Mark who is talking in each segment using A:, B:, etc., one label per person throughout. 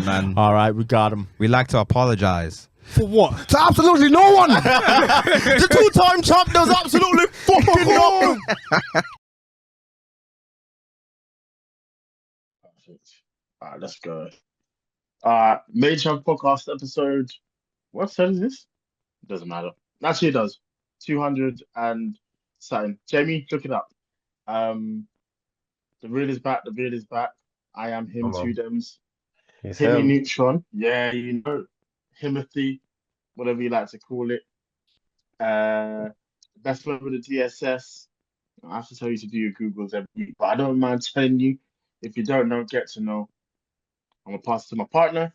A: man.
B: All right, we got him.
A: We like to apologize.
B: For what?
A: To absolutely no one.
B: The two-time champ does absolutely fucking nothing.
C: Perfect. All right, let's go. Major podcast episode. What episode is this? Doesn't matter. Actually, it does. 200 and something. Jamie, look it up. The real is back. The real is back. I am him.
D: Come on.
C: Two Dems.
D: He's
C: Hilly
D: him.
C: Neutron. Yeah, you know. Himothy, whatever you like to call it. Best member of the DSS. I have to tell you to do your Googles every week, but I don't mind telling you. If you don't know, get to know. I'm gonna pass it to my partner.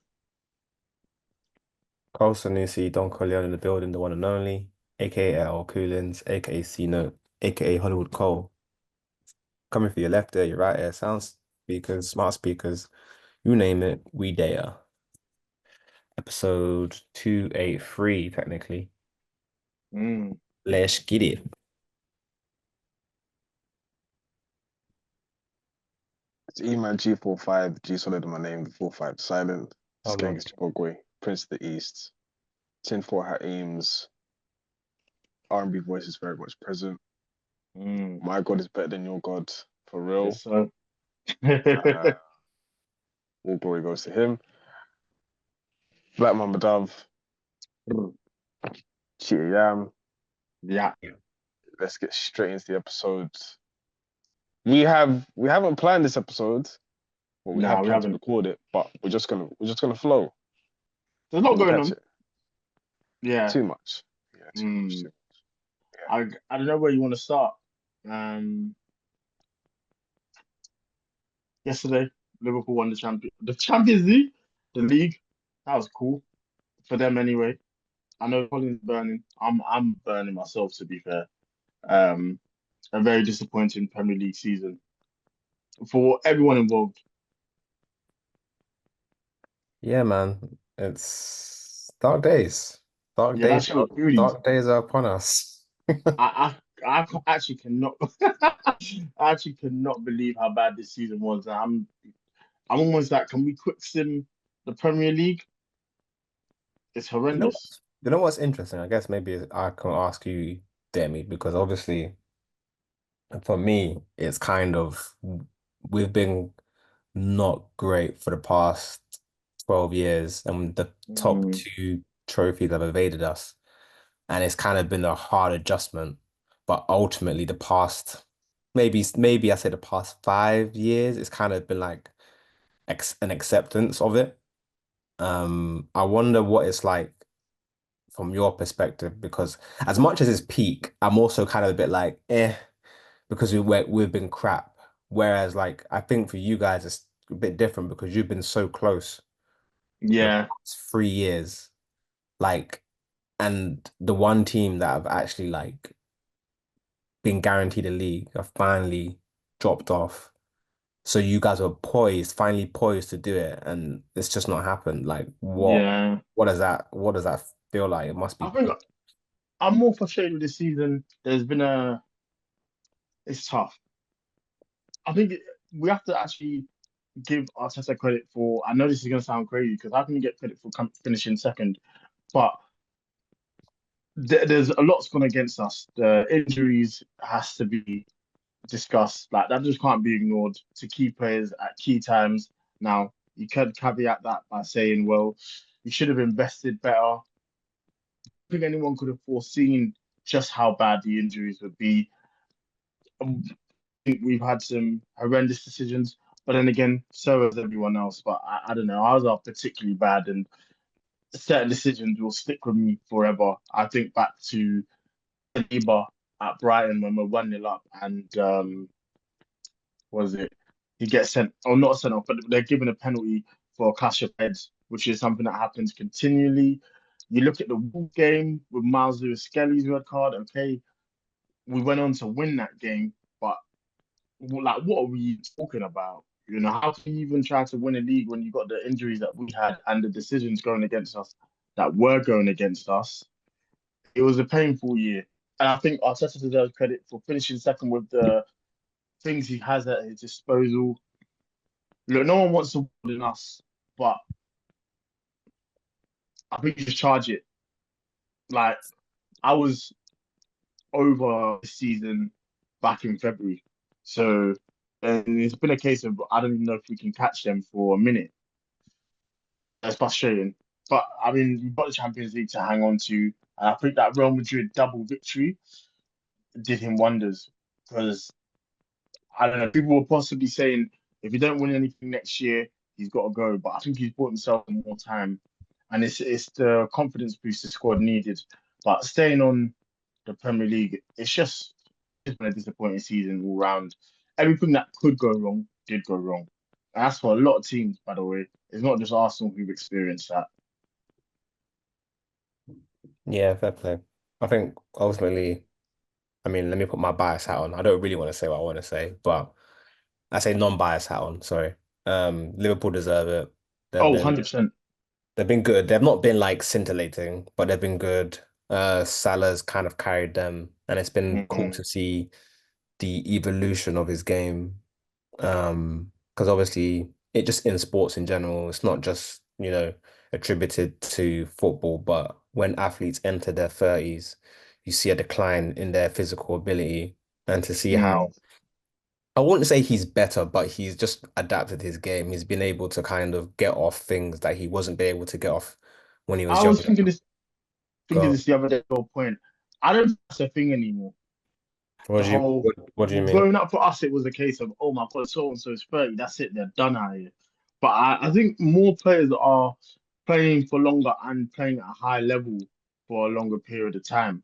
D: Cole Sanusi, Don Corleone in the building, the one and only, aka L Coolins, aka C Note, aka Hollywood Cole. Coming for your left ear, your right ear, sound speakers, smart speakers, you name it, we there. Episode 283, technically. Let's get it.
E: It's Eman G45, G solid in my name, the 45 silent,
D: Oh,
E: Skank
D: man.
E: is Chibogwe, Prince of the East, Tinfoil Hat Ames, R&B voice is very much present. My God is better than your God, for real.
C: Yes, sir.
E: All glory goes to him. Black Mamba Dove, Cheetah Yam.
C: Yeah.
E: Let's get straight into the episode. We haven't planned this episode, but we
C: Nah,
E: have
C: we
E: planned to
C: haven't.
E: record it. But we're just gonna flow.
C: There's a lot
E: We'll
C: going
E: catch
C: on.
E: it.
C: Yeah.
E: Too much. Yeah, too much. Too much.
C: I don't know where you want to start. Yesterday, Liverpool won the Champions League, the league. That was cool for them anyway. I know Colin's burning. I'm burning myself, to be fair. A very disappointing Premier League season for everyone involved.
D: Yeah, man. It's dark days. Dark
C: Yeah, that
D: days.
C: shit was booty.
D: Dark days are upon us.
C: I actually cannot I actually cannot believe how bad this season was. I'm almost like, can we quick sim the Premier League? It's horrendous.
D: You know what's interesting? I guess maybe I can ask you, Demi, because obviously for me, it's kind of we've been not great for the past 12 years, and the top two trophies have evaded us, and it's kind of been a hard adjustment. But ultimately, the past maybe I say the past 5 years, it's kind of been like an acceptance of it. I wonder what it's like from your perspective, because as much as it's peak, I'm also kind of a bit like, because we've been crap. Whereas like I think for you guys it's a bit different because you've been so close
C: Yeah.
D: the past 3 years. Like, and the one team that have actually like been guaranteed a league have finally dropped off. So you guys are finally poised to do it, and it's just not happened. Like what does that feel like? It must be
C: I think I'm more frustrated with this season. It's tough. I think we have to actually give Arteta credit for. I know this is going to sound crazy because how can you get credit for finishing second? But there's a lot's gone against us. The injuries has to be discussed. Like that just can't be ignored to key players at key times. Now you could caveat that by saying, well, you should have invested better. I think anyone could have foreseen just how bad the injuries would be. I think we've had some horrendous decisions, but then again, so has everyone else. But I don't know. Ours are particularly bad, and certain decisions will stick with me forever. I think back to Saliba at Brighton when we're 1-0 up, and was it? He gets sent, or not sent off, but they're given a penalty for a clash of heads, which is something that happens continually. You look at the Wolves game with Miles Lewis Skelly's red card. Okay, we went on to win that game, but like, what are we talking about? You know, how can you even try to win a league when you got the injuries that we had and the decisions going against us that were going against us? It was a painful year, and I think Arteta deserves credit for finishing second with the things he has at his disposal. Look, no one wants to win us, but I think you just charge it. Like I was over the season back in February, so and it's been a case of I don't even know if we can catch them for a minute. That's frustrating. But I mean, we've got the Champions League to hang on to, and I think that Real Madrid double victory did him wonders because I don't know. People were possibly saying if he don't win anything next year, he's got to go. But I think he's bought himself more time, and it's the confidence boost the squad needed. But staying on the Premier League, it's been a disappointing season all round. Everything that could go wrong did go wrong. And that's for a lot of teams, by the way. It's not just Arsenal who've experienced that.
D: Yeah, fair play. I think ultimately, I mean, let me put my bias hat on. I don't really want to say what I want to say, but I say non-bias hat on, sorry. Liverpool deserve it. They've
C: Oh,
D: been
C: 100%.
D: they've been good. They've not been like scintillating, but they've been good. Salah's kind of carried them, and it's been cool
C: Mm,
D: to see the evolution of his game. Because obviously it just in sports in general, it's not just, attributed to football, but when athletes enter their 30s, you see a decline in their physical ability. And to see how
C: mm.
D: I wouldn't say he's better, but he's just adapted his game. He's been able to kind of get off things that he wasn't able to get off when he was
C: I was
D: younger.
C: thinking
D: Go.
C: this the other day, whole point. I don't think that's a thing anymore.
D: What
C: The
D: do you
C: whole
D: what do you mean?
C: growing up for us, it was a case of, oh my God, so and so is 30, that's it, they're done out here. But I think more players are playing for longer and playing at a high level for a longer period of time.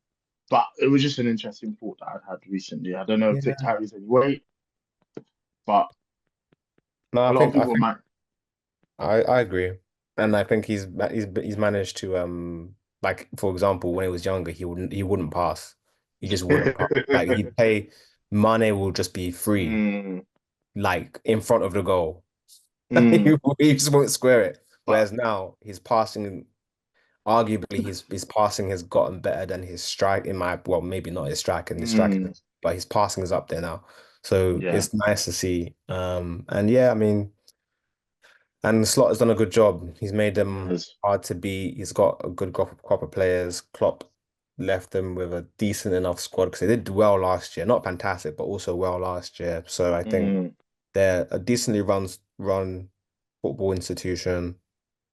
C: But it was just an interesting thought that I had recently. I don't know if it
D: Yeah.
C: carries any weight, but
D: No,
C: a
D: I
C: lot of
D: think I
C: people
D: think
C: might.
D: I agree, and I think he's managed to like for example when he was younger he wouldn't pass, he just wouldn't pass. Like he'd play, Mane will just be free
C: Mm,
D: like in front of the goal.
C: mm.
D: He just won't square it.
C: But
D: Whereas now his passing, arguably his passing has gotten better than his strike in my well maybe not his striking,
C: mm,
D: but his passing is up there now. So
C: yeah,
D: it's nice to see. And yeah, I mean. And Slot has done a good job. He's made
C: he
D: them
C: has.
D: hard to beat. He's got a good crop of players. Klopp left them with a decent enough squad because they did well last year. Not fantastic, but also well last year. So I think
C: Mm,
D: they're a decently run football institution.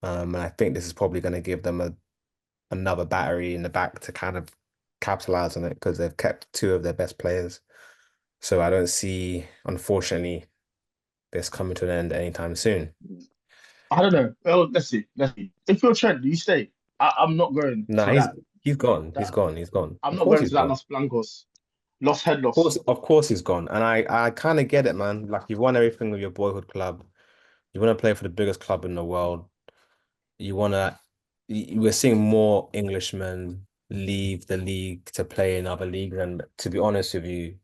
D: And I think this is probably going to give them another battery in the back to kind of capitalize on it because they've kept two of their best players. So I don't see, unfortunately, this coming to an end anytime soon.
C: I don't know. Well, let's see. Let's see. If you're Trent, do you stay? I'm not going
D: No,
C: to
D: he's gone. He's
C: that.
D: gone. He's gone.
C: I'm
D: Of
C: not
D: course
C: going
D: he's
C: to that
D: gone.
C: Los Blancos. Lost head
D: Of
C: loss.
D: course he's gone. And I kind of get it, man. Like you've won everything with your boyhood club. You want to play for the biggest club in the world. You want to. We're seeing more Englishmen leave the league to play in other leagues, and to be honest with you,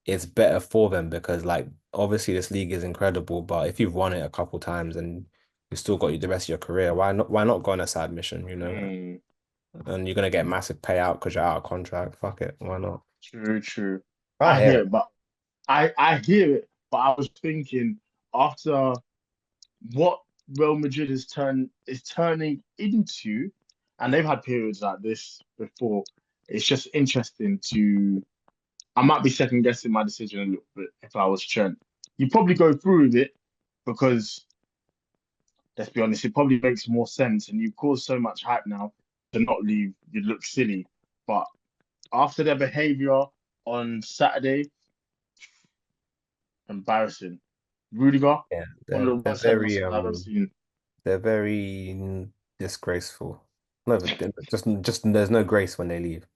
D: it's better for them because, like, obviously this league is incredible, but if you've won it a couple times and you've still got the rest of your career, why not? Why not go on a side mission?
C: Mm,
D: And you're gonna get massive payout because you're out of contract. Fuck it, why not?
C: true, true.
D: I
C: I
D: hear
C: hear
D: it.
C: it, but I hear it. But I was thinking after what Real Madrid is turning into, and they've had periods like this before. It's just interesting to. I might be second guessing my decision a little bit if I was Trent. You probably go through with it because let's be honest, it probably makes more sense. And you cause so much hype now to not leave, you look silly. But after their behavior on Saturday, embarrassing. Rudiger,
D: Yeah,
C: one of the
D: they're
C: worst head
D: very
C: losses I've ever seen.
D: they're very disgraceful. No, but just there's no grace when they leave.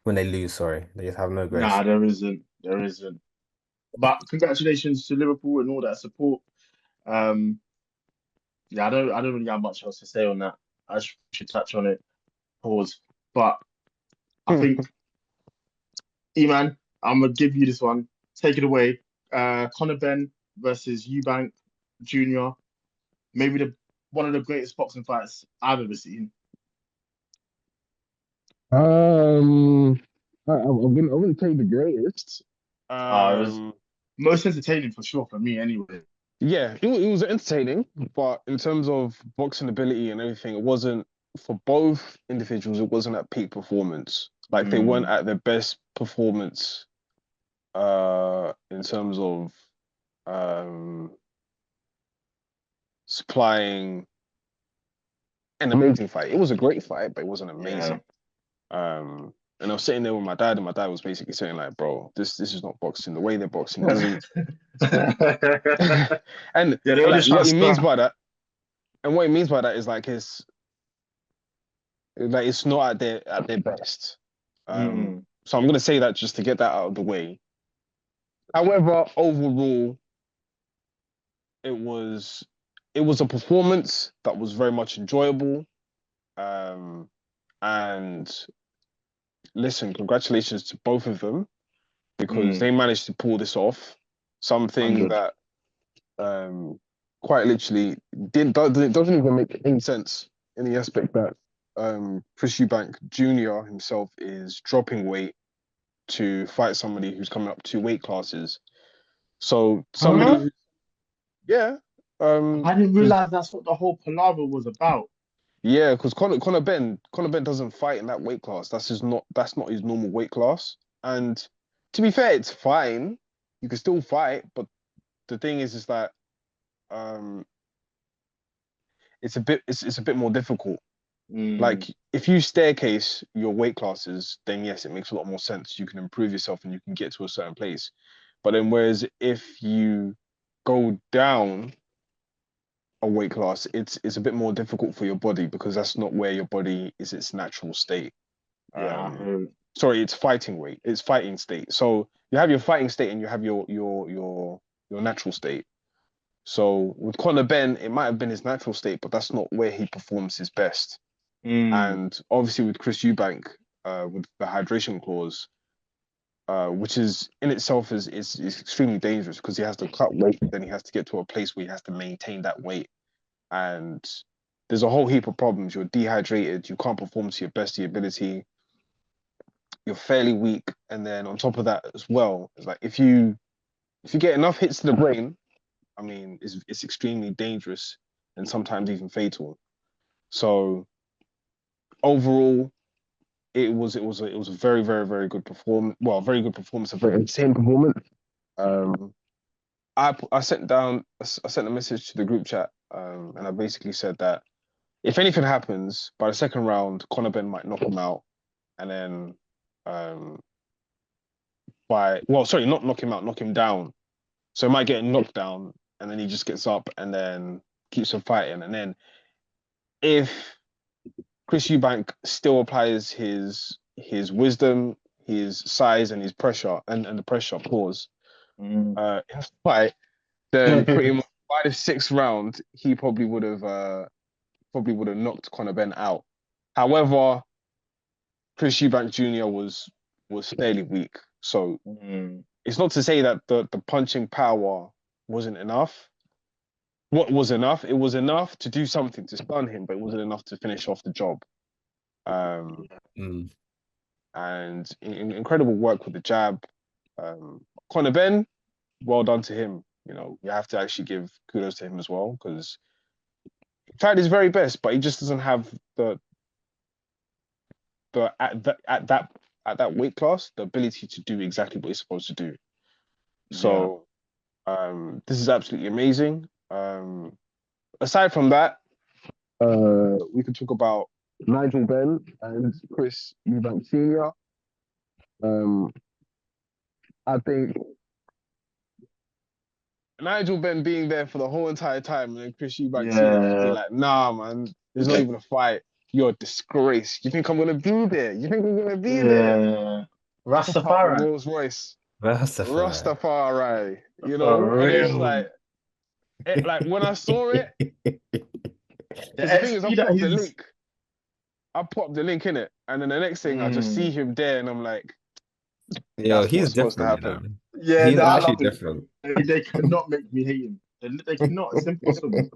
D: When they lose, sorry. They just have no
C: Nah,
D: grace.
C: there isn't. There isn't. But congratulations to Liverpool and all that support. Um, yeah, I don't really have much else to say on that. I should touch on it. Pause. But I think, Eman, I'm gonna give you this one. Take it away. Conor Benn versus Eubank Jr. Maybe the one of the greatest boxing fights I've ever seen.
E: I wouldn't say the greatest.
C: It was
E: Um,
C: most entertaining for sure for me anyway.
E: yeah, it was entertaining, but in terms of boxing ability and everything, it wasn't. for both individuals, it wasn't at peak performance. Like they weren't at their best performance in terms of supplying an amazing fight. It was a great fight, but it wasn't amazing. And I was sitting there with my dad, and my dad was basically saying, like, bro, this is not boxing. The way they're boxing doesn't. And like, what he means by that, is like it's not at their best. So I'm gonna say that just to get that out of the way. However, overall, it was a performance that was very much enjoyable. And listen, congratulations to both of them because they managed to pull this off. Something
C: 100.
E: that quite literally doesn't even make any sense in the aspect that Chris Eubank Jr. himself is dropping weight to fight somebody who's coming up 2 weight classes. So somebody, I
C: didn't realize that's what the whole palaver was about.
E: Yeah, because Conor Benn doesn't fight in that weight class. That's not his normal weight class. And to be fair, it's fine. You can still fight, but the thing is that it's a bit more difficult. Like if you staircase your weight classes, then yes, it makes a lot more sense. You can improve yourself and you can get to a certain place. But then whereas if you go down a weight class, it's a bit more difficult for your body because that's not where your body is its natural state. Sorry, it's fighting weight. It's fighting state. So you have your fighting state and you have your natural state. So with Conor Benn, it might have been his natural state, but that's not where he performs his best. And obviously with Chris Eubank, with the hydration clause, which is in itself is extremely dangerous because he has to cut weight, then he has to get to a place where he has to maintain that weight. And there's a whole heap of problems. You're dehydrated, you can't perform to your best of your ability, you're fairly weak, and then on top of that as well, it's like if you get enough hits to the brain, I mean, it's extremely dangerous and sometimes even fatal. So overall, it was a very, very, very good performance. Well, a very good performance, a very insane performance. I sent a message to the group chat, and I basically said that if anything happens by the second round, Conor Benn might knock him out, and then not knock him out, knock him down. So he might get knocked down, and then he just gets up and then keeps on fighting. And then if Chris Eubank still applies his wisdom, his size, and his pressure, and the pressure pause in the fight, then pretty much by the 6th round, he probably would have knocked Conor Benn out. However, Chris Eubank Jr. was fairly weak. So it's not to say that the punching power wasn't enough. What was enough? It was enough to do something to stun him, but it wasn't enough to finish off the job. And incredible work with the jab. Conor Benn, well done to him. You know, you have to actually give kudos to him as well because he tried his very best, but he just doesn't have at that weight class the ability to do exactly what he's supposed to do. So this is absolutely amazing. Aside from that, we could talk about Nigel Benn and Chris Eubank Sr. I think Nigel Benn being there for the whole entire time and then Chris Eubank Sr. just be like, nah, man, there's not even a fight. You're a disgrace. You think I'm going to be there? You think I'm going to be there?
C: Rastafari.
E: Rolls Royce.
D: Rastafari.
E: You know? And it's like when I saw it, the thing is, I put up the link in it, and then the next thing I just see him there, and I'm like,
D: yo, he's
E: supposed to
D: different.
E: happen.
C: Yeah,
D: he's actually different.
C: They cannot make me hate him. They cannot. It's impossible.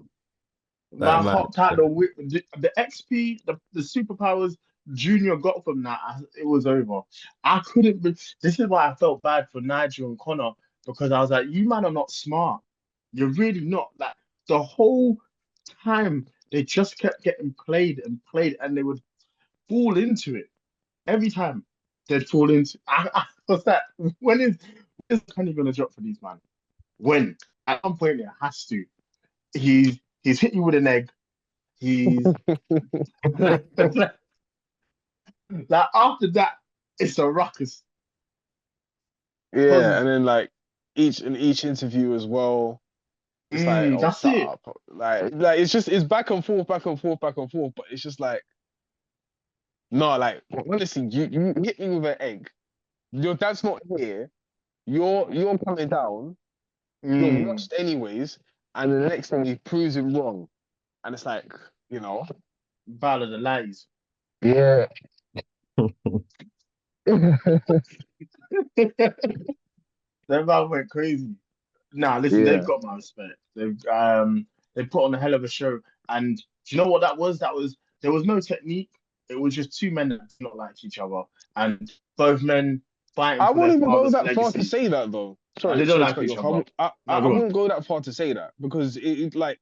D: That
C: Man hopped out the XP, the superpowers Junior got from that. It was over. I couldn't. This is why I felt bad for Nigel and Conor because I was like, you man are not smart. You're really not. Like the whole time, They just kept getting played and played, and they would fall into it every time. They'd fall into. What's that? When is Kanye gonna drop for these man? When? At some point, it has to. He's hit you with an egg. He's like, after that, it's a ruckus.
E: Yeah,
C: 'Cause,
E: and then like each interview as well, it's like, oh,
C: that's
E: shut
C: it.
E: up. Like it's just it's back and forth, back and forth, back and forth. But it's just like, no, like honestly, you hit me with an egg. Your dad's not here. You're coming down. You're
C: Mm,
E: washed anyways, and the next thing he proves him wrong, and it's like, you know,
C: Battle of the Lights.
E: yeah.
C: That man went crazy. Nah, listen, they've
E: Yeah.
C: got my respect. They put on a hell of a show. And do you know what that was? There was no technique. It was just two men that did not like each other. And both men fighting
E: I
C: for their
E: wouldn't even go
C: father's
E: that far to
C: legacy.
E: say that though.
C: And they
E: Sorry,
C: don't
E: sorry to
C: like
E: cut you
C: each
E: off.
C: other.
E: I
C: No, go on.
E: wouldn't go that far to say that because it like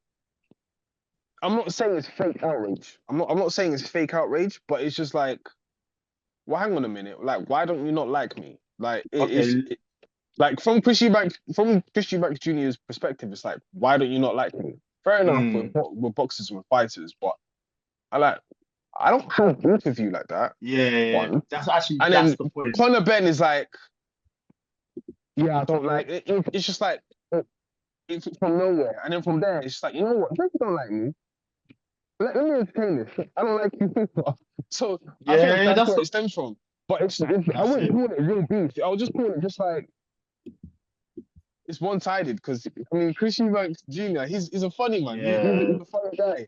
E: I'm not saying it's fake outrage. I'm not saying it's fake outrage, but it's just like, well, hang on a minute. Like, why don't you not like me? Like
C: Okay.
E: like from Chris Eubanks Jr.'s perspective, it's like, why don't you not like me? Fair enough,
C: Mm,
E: we're boxers, we're fighters, but like I don't have beef with you like that.
C: yeah.
E: One. And
C: That's
E: then
C: the point.
E: Conor Ben is like, yeah, I don't like it. It's just like it's from nowhere. And then from there, it's just like, you know what? If you don't like me, let me explain this. I don't like you either. So I think
C: Yeah,
E: that's where it stems from. But I
C: that's
E: wouldn't
C: it.
E: call it real beef. I would just call it just like it's one-sided because I mean Chris Eubanks Jr. He's a funny man. He's
C: Yeah.
E: a funny guy,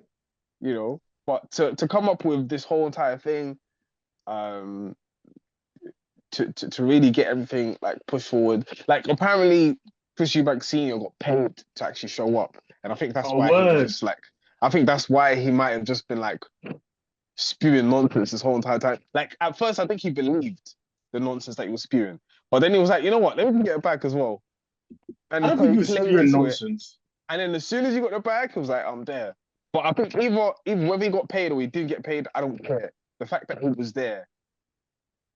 E: you know. But to come up with this whole entire thing, um, to really get everything like pushed forward, like apparently Chris Eubanks Senior got paid to actually show up, and I think that's
C: Oh,
E: why he was
C: word.
E: just like, I think that's why he might have just been like spewing nonsense this whole entire time. Like at first, I think he believed the nonsense that he was spewing, but then he was like, you know what, let me get it back as well,
C: I
E: and
C: don't think
E: he
C: he was
E: played
C: spewing
E: into it.
C: nonsense.
E: And then as soon as he got the bag, he was like, I'm there. But I think even whether he got paid or he didn't get paid, I don't care. The fact that he was there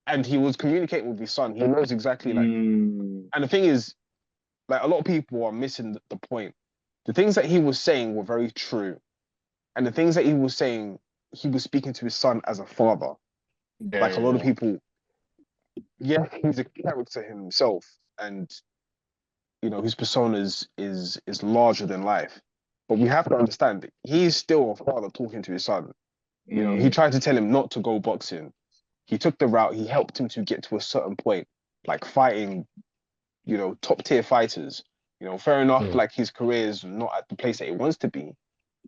E: and he was communicating with his son, he knows exactly like.
C: Mm,
E: And the thing is, like a lot of people are missing the point. The things that he was saying were very true, and the things that he was saying, he was speaking to his son as a father. Like a lot of
C: yeah.
E: people, yeah, he's a character himself, and you know his persona is larger than life. But we have to understand that he's still a father talking to his son. You know, he
C: Mm,
E: tried to tell him not to go boxing. He took the route. He helped him to get to a certain point, like fighting, you know, top tier fighters. You know, fair enough.
D: Mm.
E: Like his career is not at the place that he wants to be,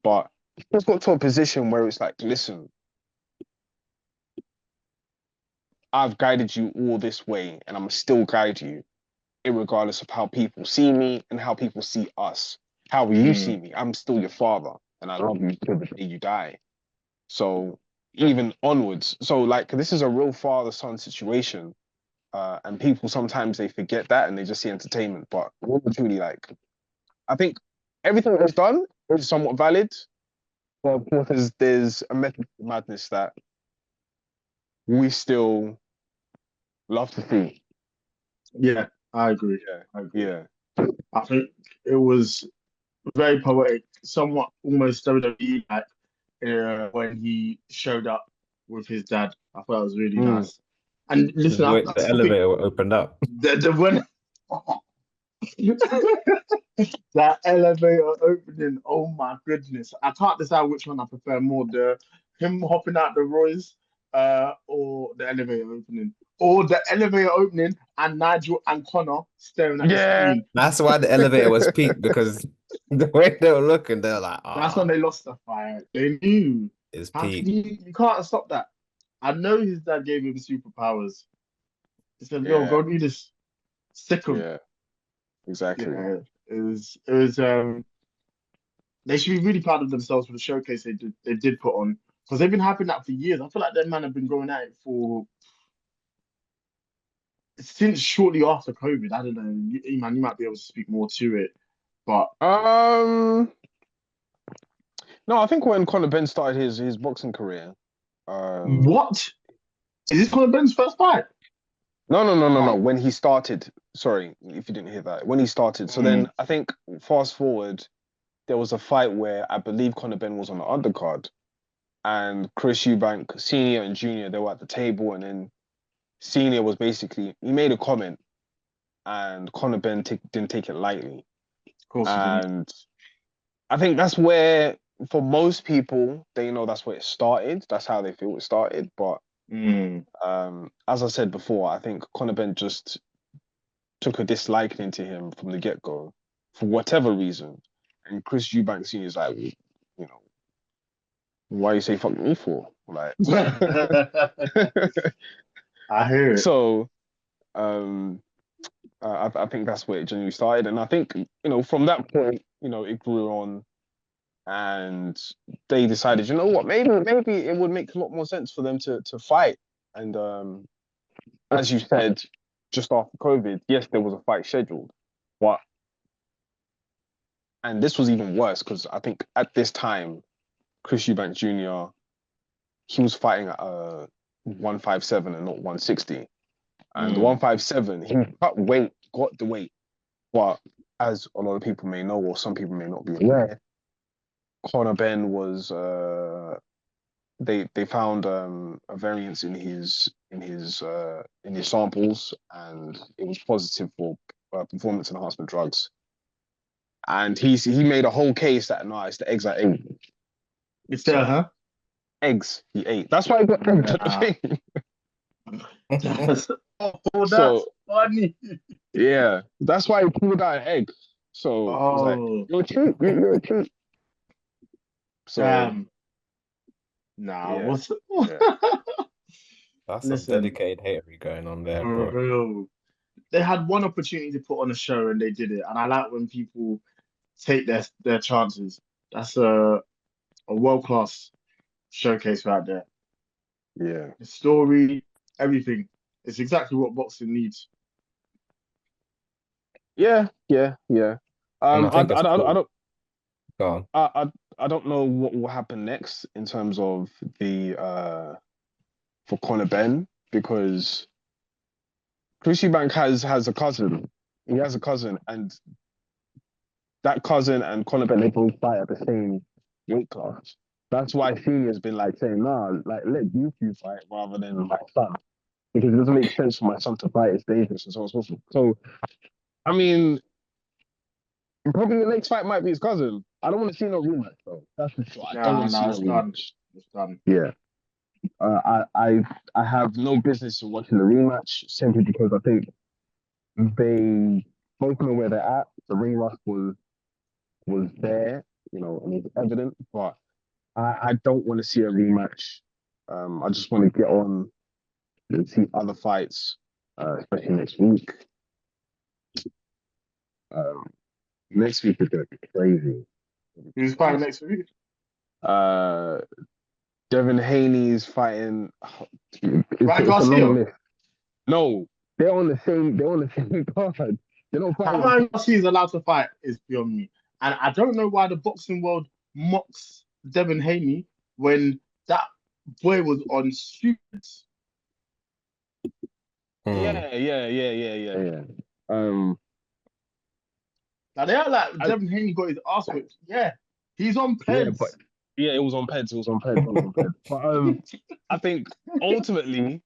E: but he's got to a position where it's like, listen, I've guided you all this way, and I'm still guide you, regardless of how people see me and how people see us. How you see
C: mm,
E: me, I'm still your father, and I love you till the day you die. So even onwards, so like this is a real father-son situation, and people sometimes they forget that and they just see entertainment. But really, truly, like I think everything that's done is somewhat valid. But of course, there's a method to madness that we still love to see.
C: yeah, I agree.
E: Yeah,
C: I agree.
E: yeah.
C: I think it was very poetic, somewhat almost WWE like when he showed up with his dad. I thought it was really
E: Mm.
C: nice. And listen,
D: The way
C: I
D: the
C: still think
D: elevator opened up.
C: the when that elevator opening, oh my goodness. I can't decide which one I prefer more, the him hopping out the Royce, or the elevator opening. Or the elevator opening and Nigel and Connor staring at the
E: Yeah.
C: screen.
D: That's why the elevator was peaked because the way they were looking, they're like,
C: That's when
D: ah,
C: they lost the fight. They knew.
D: it's
C: How can
D: peak.
C: you can't stop that. I know his dad gave him superpowers. He said, "Yo,
E: Yeah,
C: go do this. Sick him."
E: yeah, exactly.
C: Yeah, it was. They should be really proud of themselves for the showcase they did put on because they've been having that for years. I feel like them man have been going at it for since shortly after COVID. I don't know, Eman, you might be able to speak more to it, but
E: Um, No, I think when Conor Benn started his boxing career,
C: What? Is this Conor Benn's first fight?
E: no.
C: Oh.
E: When he started, sorry if you didn't hear that. When he started, so
C: Mm.
E: then I think fast forward, there was a fight where I believe Conor Benn was on the undercard, and Chris Eubank, Senior and Junior, they were at the table, and then Senior was basically he made a comment, and Conor Benn didn't take it lightly,
C: Of course he didn't.
E: and I think that's where for most people they know that's where it started. That's how they feel it started, but.
C: Mm.
E: As I said before, I think Conor Benn just took a disliking to him from the get-go for whatever reason. And Chris Eubanks Senior is like, you know, why you say fuck me for? Like,
C: I hear it.
E: so um, I think that's where it genuinely started. And I think, from that point, it grew on and they decided, you know what, maybe it would make a lot more sense for them to fight. And as you said, just after COVID, yes, there was a fight scheduled, but and this was even worse because I think at this time, Chris Eubank Jr. he was fighting at 157 and not 160, and the
C: Mm.
E: 157 he cut weight, got the weight, but as a lot of people may know, or some people may not be aware, Conor Benn was they found a variance in his samples, and it was positive for performance enhancement drugs. And he made a whole case that no, it's the eggs I ate.
C: It's there,
E: So
C: huh?
E: eggs he ate. That's why I got eggs at the
C: Nah.
E: thing.
C: That's
E: So
C: funny.
E: yeah, that's why he pulled out an egg. So it was like,
C: Oh,
E: you're a treat, you're a treat. So
C: damn. Nah,
E: yeah,
C: what's
E: yeah.
D: That's some
C: listen,
D: dedicated hatery going on there,
C: for
D: bro.
C: real. They had one opportunity to put on a show and they did it. And I like when people take their chances. That's a world class showcase right there.
E: Yeah.
C: The story, everything. It's exactly what boxing needs.
E: Yeah, yeah, yeah.
D: And I
E: I
D: think it's
E: don't
D: cool. Go on.
E: I don't know what will happen next in terms of the for Conor Benn because Chris Eubank has a cousin. He has a cousin, and that cousin and Conor Benn they both fight at the same weight class. That's why Senior's been like saying, nah, like let you two fight rather than my son. Because it doesn't make sense for my son to fight, it's dangerous and so on and so forth. So I mean, probably the next fight might be his cousin. I don't want to see no rematch though. That's for sure. I don't
C: Nah,
E: want to see
C: nah,
E: no
C: it's done.
E: rematch.
C: It's done.
E: Yeah. I have no business in watching the rematch simply because I think they both know where they're at. The ring rust was there, and it's evident, but I don't want to see a rematch. I just want to get on and see other fights, especially next week. Um, Next week is gonna be crazy.
C: Who's fighting next week?
E: Uh, Devin Haney's fighting.
C: Ryan
E: It's a long
C: Garcia.
E: list. No, they're on the same. They're on the same card. They're not
C: How
E: fighting.
C: Ryan Garcia is allowed to fight is beyond me. And I don't know why the boxing world mocks Devin Haney when that boy was on students.
E: Yeah. Yeah. Um,
C: Now they are like
E: I,
C: Devin Haney got his ass whipped. Yeah, he's on
E: yeah, but
C: peds.
E: yeah, it was on Peds. It was on Peds. It was on Peds. But I think ultimately,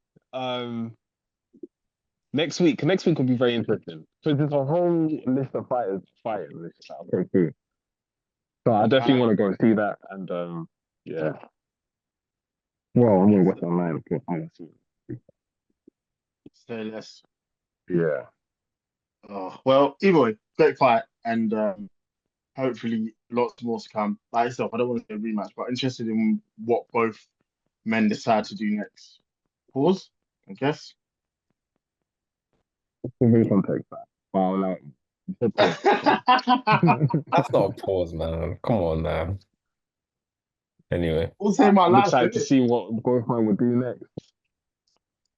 E: next week will be very interesting because there's a whole list of fighters fighting. It's just like, okay, cool. So I definitely want to go and see that. And yeah. Well, I'm gonna watch it online. Of course. I'm gonna see it.
C: Say less.
E: Yeah.
C: Oh, well, either way, great fight, and hopefully lots more to come. Like yourself, I don't want to say a rematch, but interested in what both men decide to do next. Pause, I guess.
E: Very context that. Wow, like, good pause.
D: That's not a pause, man. Come on now. Anyway,
C: We'll say my
E: I'm
C: life,
E: excited to
C: innit?
E: see what both men would do next.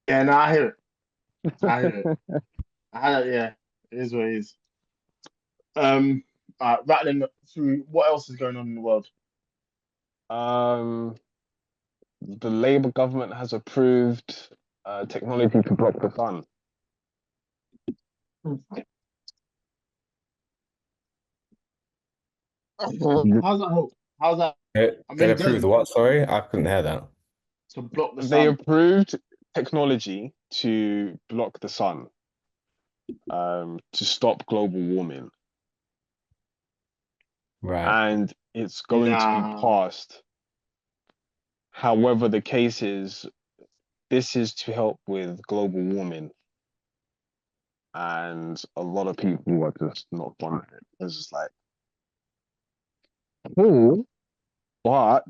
C: Yeah, no, I hear it. I hear it. Yeah, it is what it is. Um, rattling through what else is going on in the world.
E: The Labour government has approved technology to block the sun.
C: How's that help? How's that? I
D: They
C: mean,
D: approved what? Sorry, I couldn't hear that.
C: to block the
E: They
C: sun.
E: approved technology to block the sun, to stop global warming,
D: Right.
E: and it's going to be passed. However, the case is, this is to help with global warming, and a lot of people are just not on it. It's just like, cool, but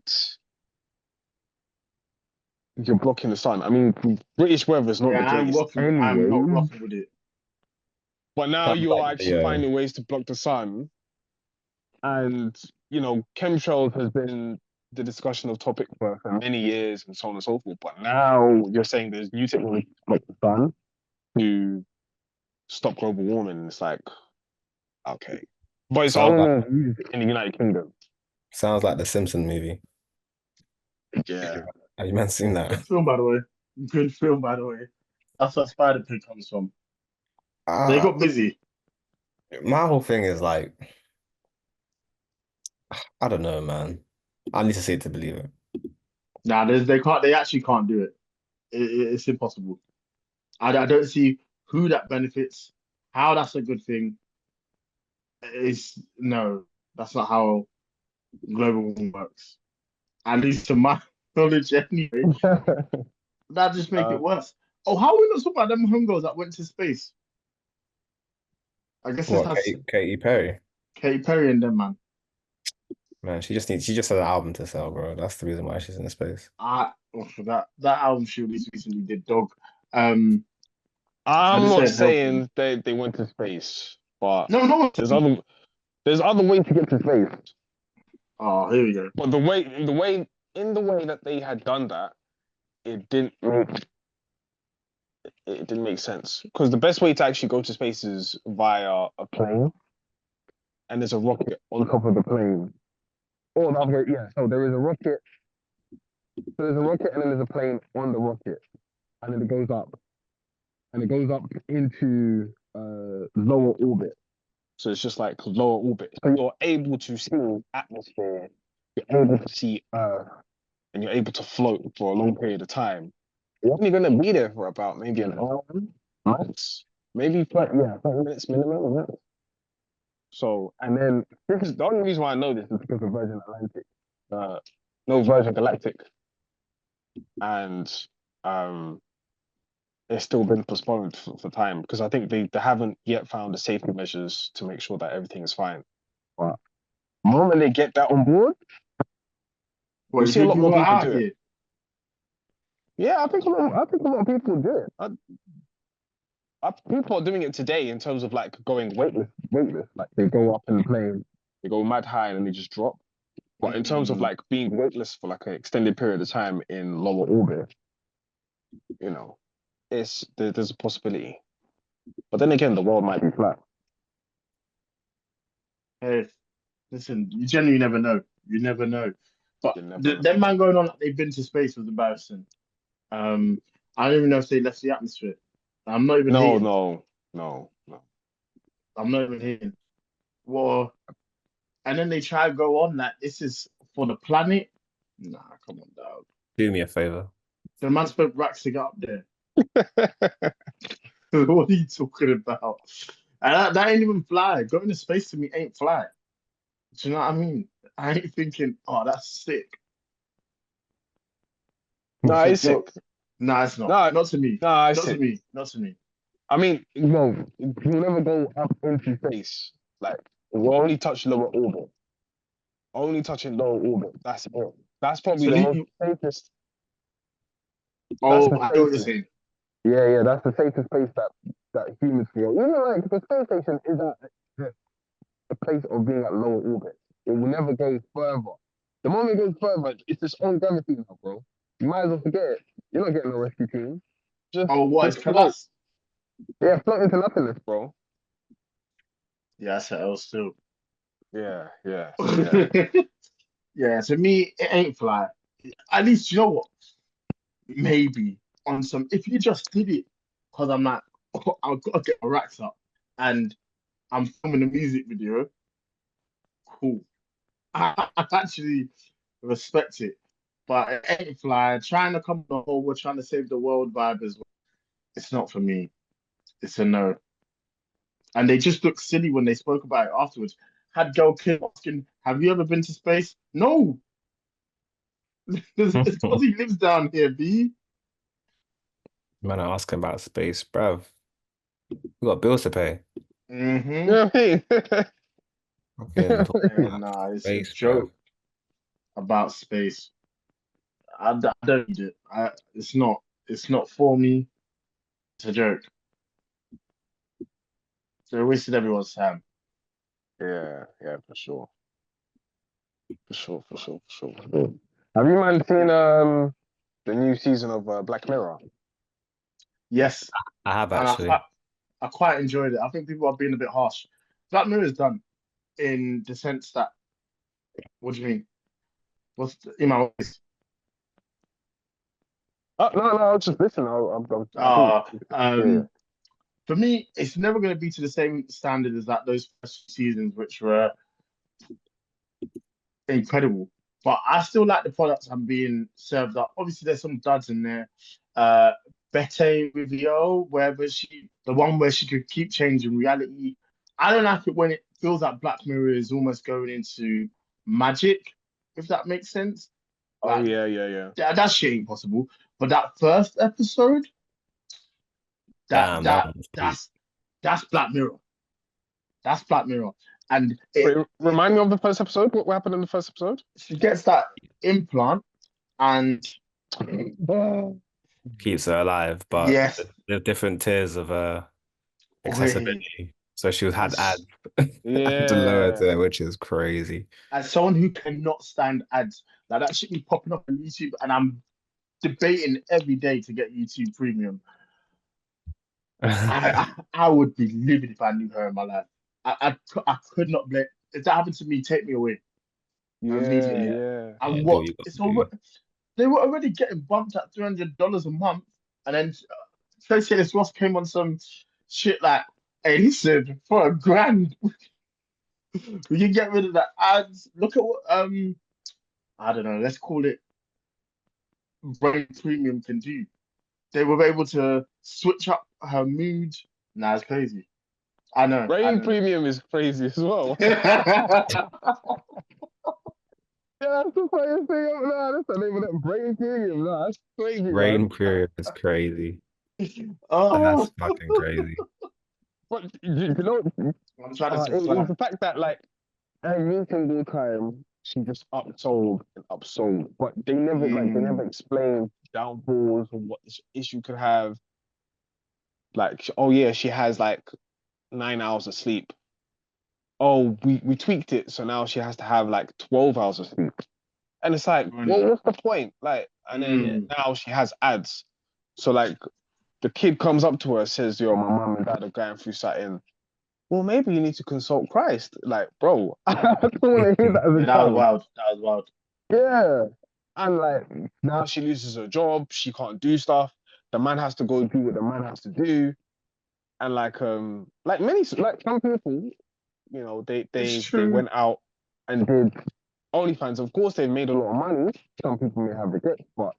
E: you're blocking the sun. I mean, British weather is not
C: Yeah,
E: the greatest
C: I'm not
E: anyway,
C: rocking with it.
E: but now
D: Sounds
E: you're
D: like,
E: actually finding ways to block the sun. And, chemtrails has been the discussion of topic for many years and so on and so forth. But now you're saying there's new technology to block the sun to stop global warming. And it's like, okay. But it's
D: sounds like
E: only used in the United Kingdom.
D: sounds like the Simpson movie.
E: Yeah.
D: Have you man seen that?
C: Good film, by the way. Good film, by the way. That's where Spider Pig comes from. They got busy.
D: My whole thing is like, I don't know, man. I need to see it to believe it.
C: Nah, they can't. They actually can't do it. It's impossible. I don't see who that benefits. How that's a good thing. It's no, that's not how global warming works. At least to my knowledge, anyway. That just make it worse. Oh, how are we not talking about them homegirls that went to space? I guess this
D: What,
C: has
D: Katy Perry?
C: Katy Perry and them, man.
D: Man, she just has an album to sell, bro. That's the reason why she's in the space.
C: For that album she released recently did dog. I
E: I'm
C: just
E: not
C: said helping.
E: saying they went to space, but
C: No, no.
E: there's other ways to get to space.
C: Oh, here we go.
E: But the way that they had done that, it didn't make sense. Because the best way to actually go to space is via a plane, and there's a rocket on top of the plane. Or the other way, yeah. So there is a rocket. So there's a rocket, and then there's a plane on the rocket, and then it goes up, into lower orbit. So it's just like lower orbit. So you're able to see atmosphere, you're able to see Earth, and you're able to float for a long period of time. You're only going to be there for about maybe an hour, max, maybe 30 minutes minimum. Yeah. So, and then this is the only reason why I know this is because of Virgin Atlantic, no, Virgin Galactic, and it's still been postponed for time because I think they haven't yet found the safety measures to make sure that everything is fine. But the moment they get that on board,
C: Well,
E: you see a lot more
C: people
E: people
C: out
E: do it.
C: here.
E: Yeah, I think a lot of people do it. People are doing it today in terms of like going weightless. Like they go up in the plane, they go mad high, and then they just drop. But in terms of like being weightless for like an extended period of time in lower orbit, there's a possibility. But then again, the world might be flat.
C: Hey, listen, you generally never know. You never know. But
E: You never know.
C: them man going on like they've been to space was embarrassing. I don't even know if they left the atmosphere. I'm not even hating.
E: No.
C: I'm not even hating. Well, and then they try to go on that this is for the planet. Nah, come on, dog.
D: Do me a favor.
C: The man spent racks to get up there. What are you talking about? And that ain't even fly. Going to space to me ain't fly. Do you know what I mean? I ain't thinking, oh, that's sick.
E: Nah, it's sick.
C: Nah, it's not.
E: Nah,
C: not to me.
E: Nah,
C: Not to me. Not to me.
E: I mean, you'll never go up into space. Like, we'll only touch lower orbit. Only touching lower orbit. That's it. That's probably the most safest.
C: Oh, I know what you're saying.
E: Yeah, that's the safest place that humans can go. Even like the space station is a place of being at lower orbit. It will never go further. The moment it goes further, it's its own gravity now, bro. You might as well forget it. You're not getting a rescue team.
C: It's collapsed?
E: Yeah, float into nothingness, bro.
C: Yeah, that's else too.
E: Yeah.
C: Yeah, to me, it ain't fly. At least you know what? Maybe on some. If you just did it, because I'm like, oh, I've got to get my racks up, and I'm filming a music video. Cool. I actually respect it, but it ain't fly. Trying to come the whole we're trying to save the world vibe as well. It's not for me. It's a no. And they just looked silly when they spoke about it afterwards. Had Girl Kim asking, "Have you ever been to space?" No, it's because he lives down here, B.
D: Man, I asking about space, bruv. We got bills to pay.
C: Mm-hmm.
E: You know what I mean?
D: Fucking talking
C: And
D: about
C: nah, it's a
D: space, bruv.
C: joke about space. I don't need it. It's not. It's not for me. It's a joke. They're wasting everyone's time.
E: Yeah, yeah, for sure. For sure, for sure, for sure. Have you man seen the new season of Black Mirror?
C: Yes,
D: I have
C: and
D: actually.
C: I quite enjoyed it. I think people are being a bit harsh. Black Mirror is done in the sense that. What do you mean? What's in my voice?
E: Oh, no, I was just listening. I think,
C: Uh,
E: yeah.
C: for me, it's never going to be to the same standard as that those first seasons, which were incredible. But I still like the products I'm being served up. Obviously, there's some duds in there. Uh, Bete with Yo, wherever the one where she could keep changing reality. I don't like it when it feels like Black Mirror is almost going into magic, if that makes sense.
E: Oh,
C: Like
E: yeah.
C: that shit ain't possible. But that first episode, that
D: Damn, that
C: that
D: one's peak.
C: that's Black Mirror. That's Black Mirror, and
E: Wait, remind me of the first episode. What happened in the first episode?
C: she gets that implant, and
D: Keeps her alive, but
C: yes,
D: there's different tiers of
C: wait,
D: accessibility. So she had ads and to lower
E: Yeah.
D: to it, which is crazy.
C: as someone who cannot stand ads, like that shit be popping up on YouTube, and I'm debating every day to get YouTube Premium. I would be livid if I knew her in my life. I could not blame. If that happened to me, take me away
E: Yeah,
C: immediately.
E: yeah.
C: And
D: Yeah, do what
C: what?
D: you got to
C: It's
D: do.
C: already they were already getting bumped at $300 a month, and then Tracy Ellis Ross came on some shit like, "Hey, listen, for a grand, we can get rid of the ads. Look at what I don't know. Let's call it Brain Premium can do. They were able to switch up her mood. Nah, it's crazy. I know. I
E: Rain
C: know.
E: Premium is crazy as well. Yeah, that's the funniest thing ever. Nah, that's the name of that Brain Premium. Nah, that's crazy, man.
D: Rain period is crazy.
C: Oh,
D: That's fucking crazy.
E: But you know,
C: I'm trying to
E: it was
C: supply.
E: the fact that like every single time she just upsold and upsold, but they never
C: Mm,
E: explained downfalls or what this issue could have. Like, oh yeah, she has like 9 hours of sleep. Oh, we tweaked it, so now she has to have like 12 hours of sleep. And it's like,
C: funny.
E: well, what's the point? Like, and then
C: Mm,
E: now she has ads. So like the kid comes up to her, says, "Yo, my mom and dad are going through something. Well, maybe you need to consult Christ." Like, bro, I don't want to hear that as
C: yeah,
E: a
C: that was
E: child.
C: wild. That was wild.
E: Yeah. And like now she loses her job, she can't do stuff. The man has to go do what the man has to do. And like many like some people, you know,
C: It's
E: they
C: true.
E: went out and did OnlyFans. Of course, they've made a lot of money. Some people may have regrets, but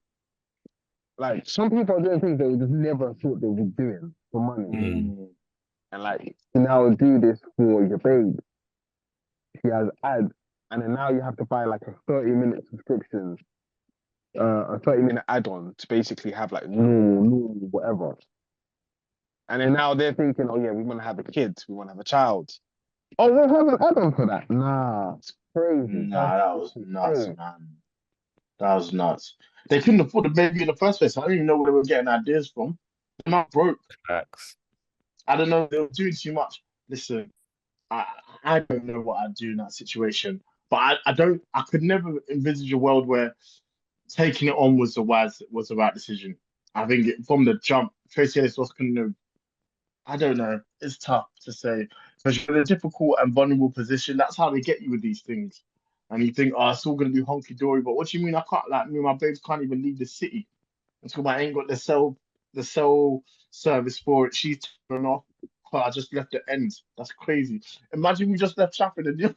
E: like some people are doing things they just never thought they would be doing for money.
D: Mm.
C: Mm,
E: And like you now do this for your babe. She has ads, and then now you have to buy like a 30-minute subscription, a 30-minute add-on to basically have like normal, whatever. And then now they're thinking, oh yeah, we want to have a kid, we want to have a child. Oh, we'll have an add-on for that. Nah, it's crazy. That's
C: nah, that was nuts,
E: insane.
C: man. That was nuts. They couldn't afford the baby in the first place. I don't even know where they were getting ideas from. They're not broke.
D: Facts.
C: I don't know. They were doing too much. Listen, I I don't know what I'd do in that situation. But I don't. I could never envisage a world where taking it on was the right decision. I think from the jump, Tracy Ellis Ross couldn't have. I don't know. It's tough to say. Because you're in a difficult and vulnerable position. That's how they get you with these things. and you think, oh, it's all gonna be honky dory. But what do you mean? I can't like me and my babes can't even leave the city until I ain't got the cell service for it. She's turned off. Oh, I just left the end. That's crazy. Imagine we just left Chafford and you.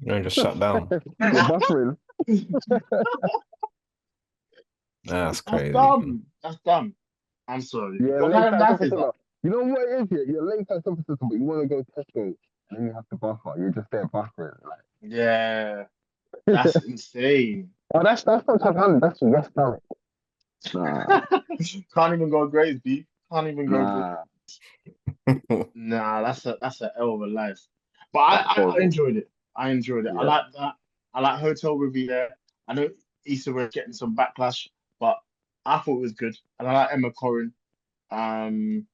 D: And just shut down.
E: You're buffering.
D: That's
C: That's
D: crazy, man.
C: dumb. That's dumb. I'm sorry.
E: Yeah,
C: What
E: late
C: kind of
E: night
C: life is
E: system.
C: that?
E: You know what it is here? You're late night system, but you want to go Tesco, and then you have to buffer. You're just there buffering. Like,
C: Yeah, that's insane.
E: oh, that's not Southampton. That's done. Nah,
C: Can't even go Grays, B. Can't even go.
E: nah.
C: Nah, that's a hell of a life. But
E: That's
C: I
E: horrible.
C: enjoyed it. I enjoyed it. I
E: Yeah.
C: like that. I like Hotel Riviera. I know Issa was getting some backlash, but I thought it was good. And I like Emma Corrin. Um,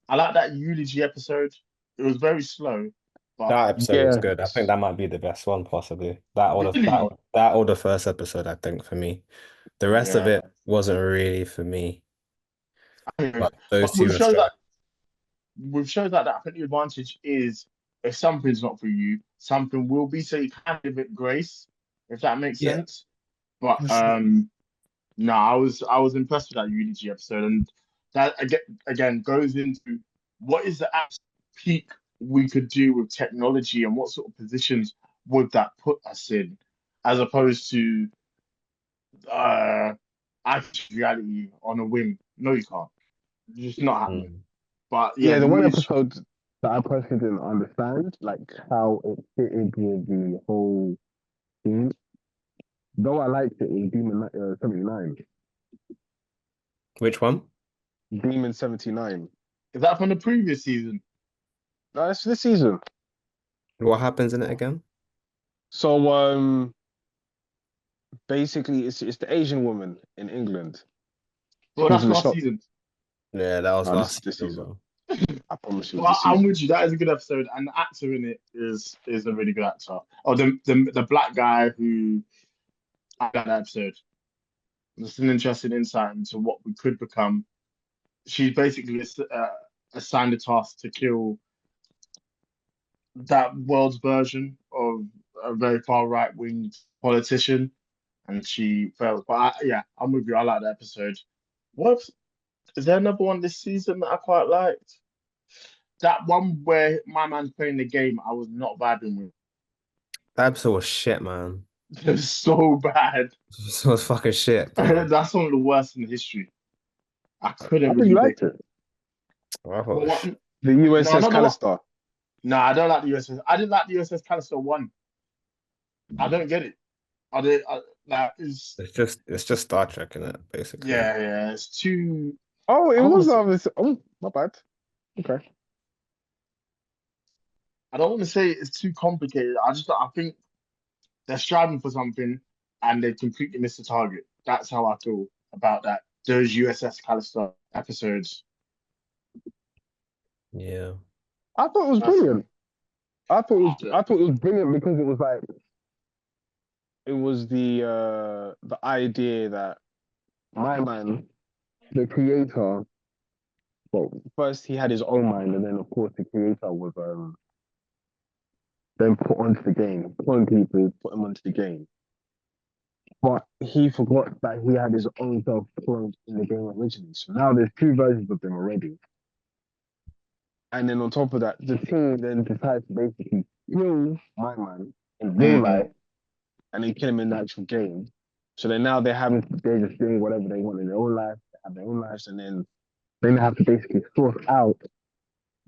C: I like that eulogy episode. It was very slow, but
D: That episode was good. I think
E: Yes.
D: that might be the best one, possibly. That or
C: really,
D: the first episode, I think, for me. The rest of
C: yeah.
D: it wasn't really for me, but
C: But
D: those two
C: with
D: were
C: shows
D: strong.
C: like I think the advantage is if something's not for you, something will be. So you can give it grace, if that makes
D: Yeah,
C: sense. But
D: for sure.
C: no, I was impressed with that Unity episode, and that again goes into what is the absolute peak we could do with technology, and what sort of positions would that put us in, as opposed to uh actual reality on a whim. No, you can't. It's just not happening.
D: Mm.
C: But yeah,
E: Yeah,
C: the
E: the one
C: news.
E: episode that I personally didn't understand, like how it fitted with the whole theme. Though I liked it in Demon 79.
D: Which one?
E: Demon 79.
C: Is that from the previous season?
E: No, it's this season.
D: What happens in it again?
E: So basically it's the Asian woman in England
C: Well,
E: who's
C: that's
E: in the
C: last
E: shop.
C: season.
D: Yeah, that was
E: No, this is
D: last
E: this
D: season,
E: season.
D: bro.
E: I promise you it's
C: Well,
E: this
C: I'm
E: season.
C: with you. That is a good episode, and the actor in it is a really good actor. Oh, the black guy who had that episode. It's an interesting insight into what we could become. She's basically assigned a task to kill that world's version of a very far right wing politician, and she fails. But yeah, I'm with you. I like that episode. What is there another one this season that I quite liked? That one where my man's playing the game, I was not vibing with.
D: That episode was shit, man.
C: It was so bad.
D: It was fucking shit, bro.
C: That's one of the worst in history. I
E: I
C: couldn't
E: think you
C: believe they.
E: liked it.
D: I thought it
C: Well,
D: was shit.
E: The
C: no,
E: USS
C: not the one.
E: Callister.
C: No, I don't like the USS. I didn't like the USS Callister one. I don't get it. I did. That is.
D: It's just Star Trek in it, basically.
C: Yeah, yeah. It's too.
E: Oh, it
C: I don't
E: was
C: want to.
E: oh, my bad. Okay.
C: I don't want to say it's too complicated. I think they're striving for something, and they completely missed the target. That's how I feel about that. Those USS Callister episodes.
D: Yeah.
E: I thought it was
C: That's
E: brilliant. I thought
C: yeah.
E: it was brilliant because it was like it was the idea that my man, the creator, well, first he had his own mind, and then of course the creator was then put onto the game, pulling people, put him onto the game. But he forgot that he had his own self cloned in the game originally. So now there's two versions of them already. And then on top of that, the team then decides to basically kill my man in real life and then kill him in the actual game. So then now they're just doing whatever they want in their own life, they have their own lives, and then they have to basically sort out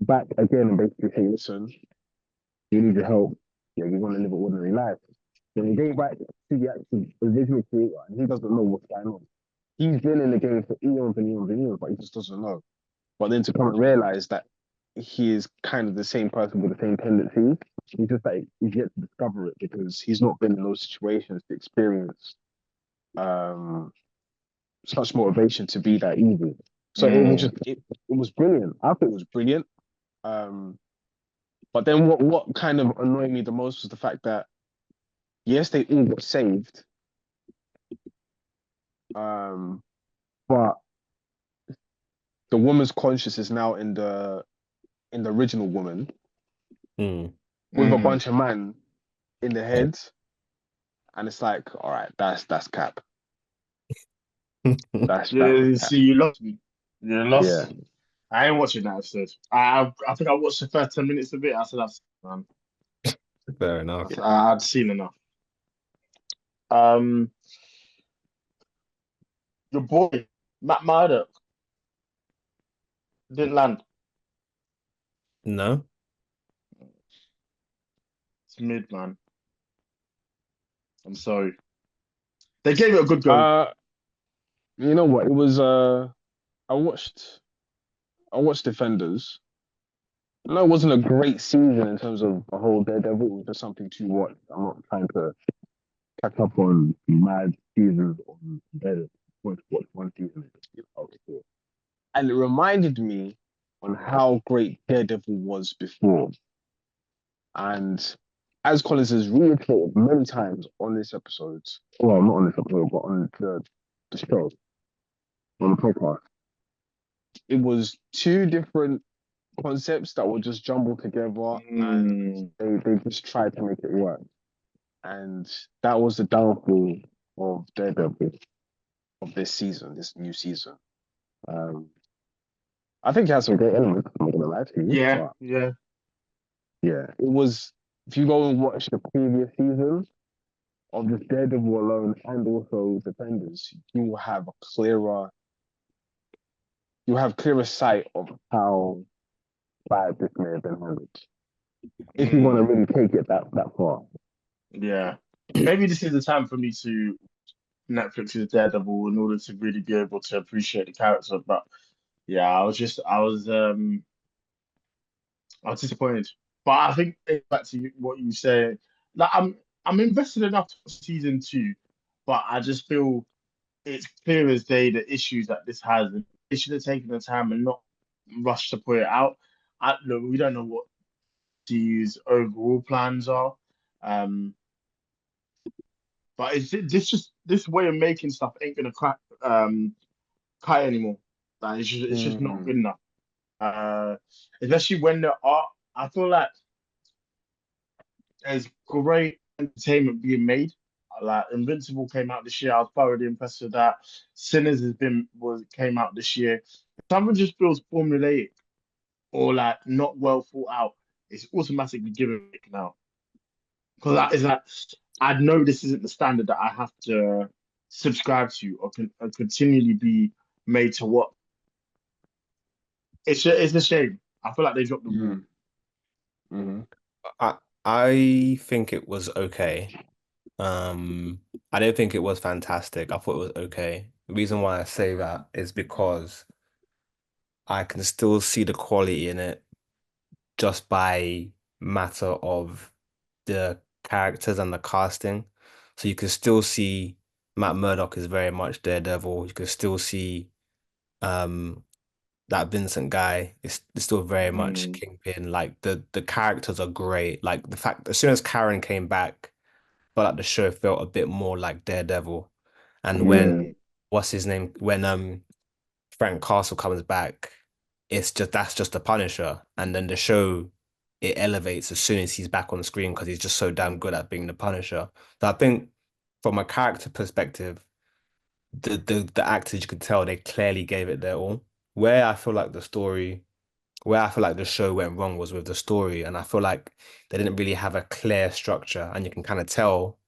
E: back again and basically say, listen, you need your help. Yeah, we want to live an ordinary life. Then we go back to the actual original creator, and he doesn't know what's going on. He's been in the game for eons and eons and eons, but he just doesn't know. But then to come and realize that he is kind of the same person with the same tendencies, he's just like he's yet to discover it because he's not been in those situations to experience such motivation to be that evil. So it was brilliant. I thought it was brilliant. But then what kind of annoyed me the most was the fact that yes, they all got saved. But the woman's conscience is now in the original woman.
D: Mm.
E: with a bunch of man in the head, and it's like, all right, that's cap. That's
C: Yeah,
E: cap.
C: see, you lost me. You
E: Yeah.
C: lost me. I ain't watching that episode. I think I watched the first 10 minutes of it. I said, man,
D: Fair enough.
C: I'd seen enough. Um, your boy Matt Murdock didn't land.
D: No?
C: It's mid, man. I'm sorry. They gave it a good go.
E: Uh, you know what? It was I watched Defenders. No, it wasn't a great season in terms of the whole Daredevil. It was just something to watch. I'm not trying to catch up on mad seasons on Daredevil. Watch one season and just get out of it. And it reminded me on how great Daredevil was before. And as Collins has reiterated many times on this episode, well, not on this episode, but on the show, on the podcast, it was two different concepts that were just jumbled together and they just tried to make it work. And that was the downfall of Daredevil of this season, this new season. I think it has some great elements, I'm not gonna lie to you.
C: Yeah,
E: But
C: yeah.
E: yeah, it was, if you go and watch the previous seasons of just Daredevil alone and also Defenders, you have clearer sight of how bad this may have been handled. If you want to really take it that far.
C: Yeah. Maybe this is the time for me to Netflix's Daredevil in order to really be able to appreciate the character. But yeah, I was disappointed. But I think back to what you say, like I'm invested enough for season two, but I just feel it's clear as day the issues that this has. And they should have taken the time and not rushed to put it out. Look, we don't know what DU's overall plans are. Um, but this way of making stuff ain't gonna cut anymore. Like it's just not good enough. Especially when there are, I feel like there's great entertainment being made. Like Invincible came out this year. I was thoroughly impressed with that. Sinners came out this year. Something just feels formulaic or like not well thought out. It's automatically given now because that is like I know this isn't the standard that I have to subscribe to or continually be made to what. It's a shame. I feel like they dropped the ball.
E: Mm-hmm.
D: I think it was okay. I don't think it was fantastic. I thought it was okay. The reason why I say that is because I can still see the quality in it just by matter of the characters and the casting. So you can still see Matt Murdock is very much Daredevil. You can still see um that Vincent guy is still very much
C: Mm,
D: Kingpin. Like the characters are great. Like the fact as soon as Karen came back, felt like the show felt a bit more like Daredevil. And when
C: mm,
D: what's his name? When Frank Castle comes back, that's just the Punisher. And then the show it elevates as soon as he's back on screen because he's just so damn good at being the Punisher. So I think from a character perspective, the actors you could tell they clearly gave it their all. Where I feel like the story, where I feel like the show went wrong was with the story, and I feel like they didn't really have a clear structure, and you can kind of tell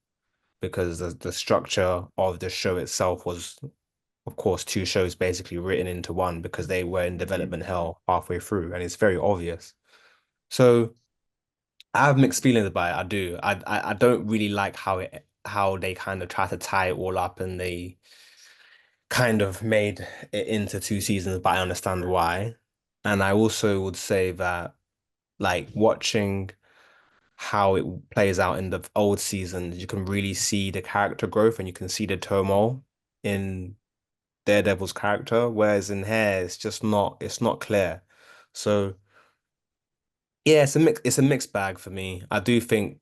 D: because the structure of the show itself was, of course, two shows basically written into one because they were in
C: mm,
D: development hell halfway through, and it's very obvious. So I have mixed feelings about it. I do. I don't really like how they kind of try to tie it all up and they kind of made it into two seasons, but I understand why. And I also would say that like watching how it plays out in the old seasons, you can really see the character growth and you can see the turmoil in Daredevil's character, whereas in here it's not clear. So yeah, it's a mixed bag for me. I do think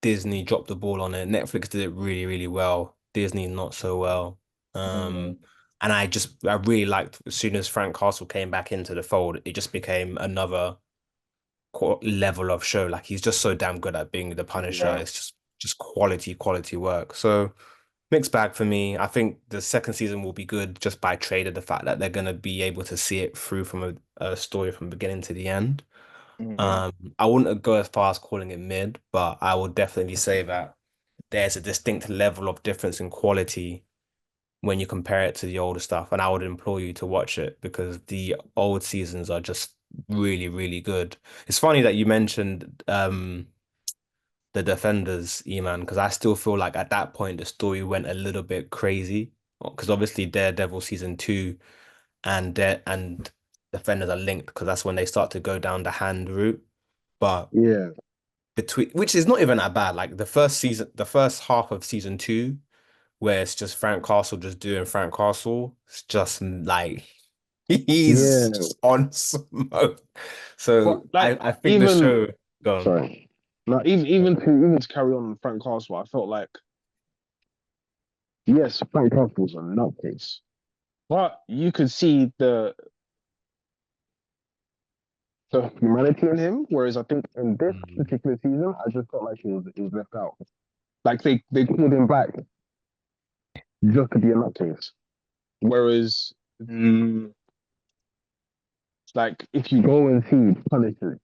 D: Disney dropped the ball on it. Netflix did it really, really well. Disney not so well.
C: mm.
D: And I really liked as soon as Frank Castle came back into the fold, it just became another level of show. Like he's just so damn good at being the Punisher.
C: Yeah.
D: It's just quality work. So mixed bag for me. I think the second season will be good just by trade of the fact that they're gonna be able to see it through from a story from beginning to the end.
C: Mm.
D: I wouldn't go as far as calling it mid, but I would definitely say that there's a distinct level of difference in quality when you compare it to the older stuff. And I would implore you to watch it because the old seasons are just really, really good. It's funny that you mentioned the Defenders, Eman, because I still feel like at that point the story went a little bit crazy. Because obviously Daredevil season two and Defenders are linked because that's when they start to go down the hand route. But
E: Yeah.
D: between which is not even that bad. Like the first season, the first half of season two, where it's just Frank Castle just doing Frank Castle, it's just like he's
E: Yeah.
D: just on smoke.
E: But
D: So
E: like
D: I think the
E: even
D: show gone.
E: sorry. Now even to carry on Frank Castle, I felt like yes, Frank Castle was a nutcase. But you could see the humanity in him. Whereas I think in this
D: Mm.
E: particular season, I just felt like he was left out. Like they called him back just to be a nutcase. Whereas
C: Mm.
E: like if you go and see Punisher,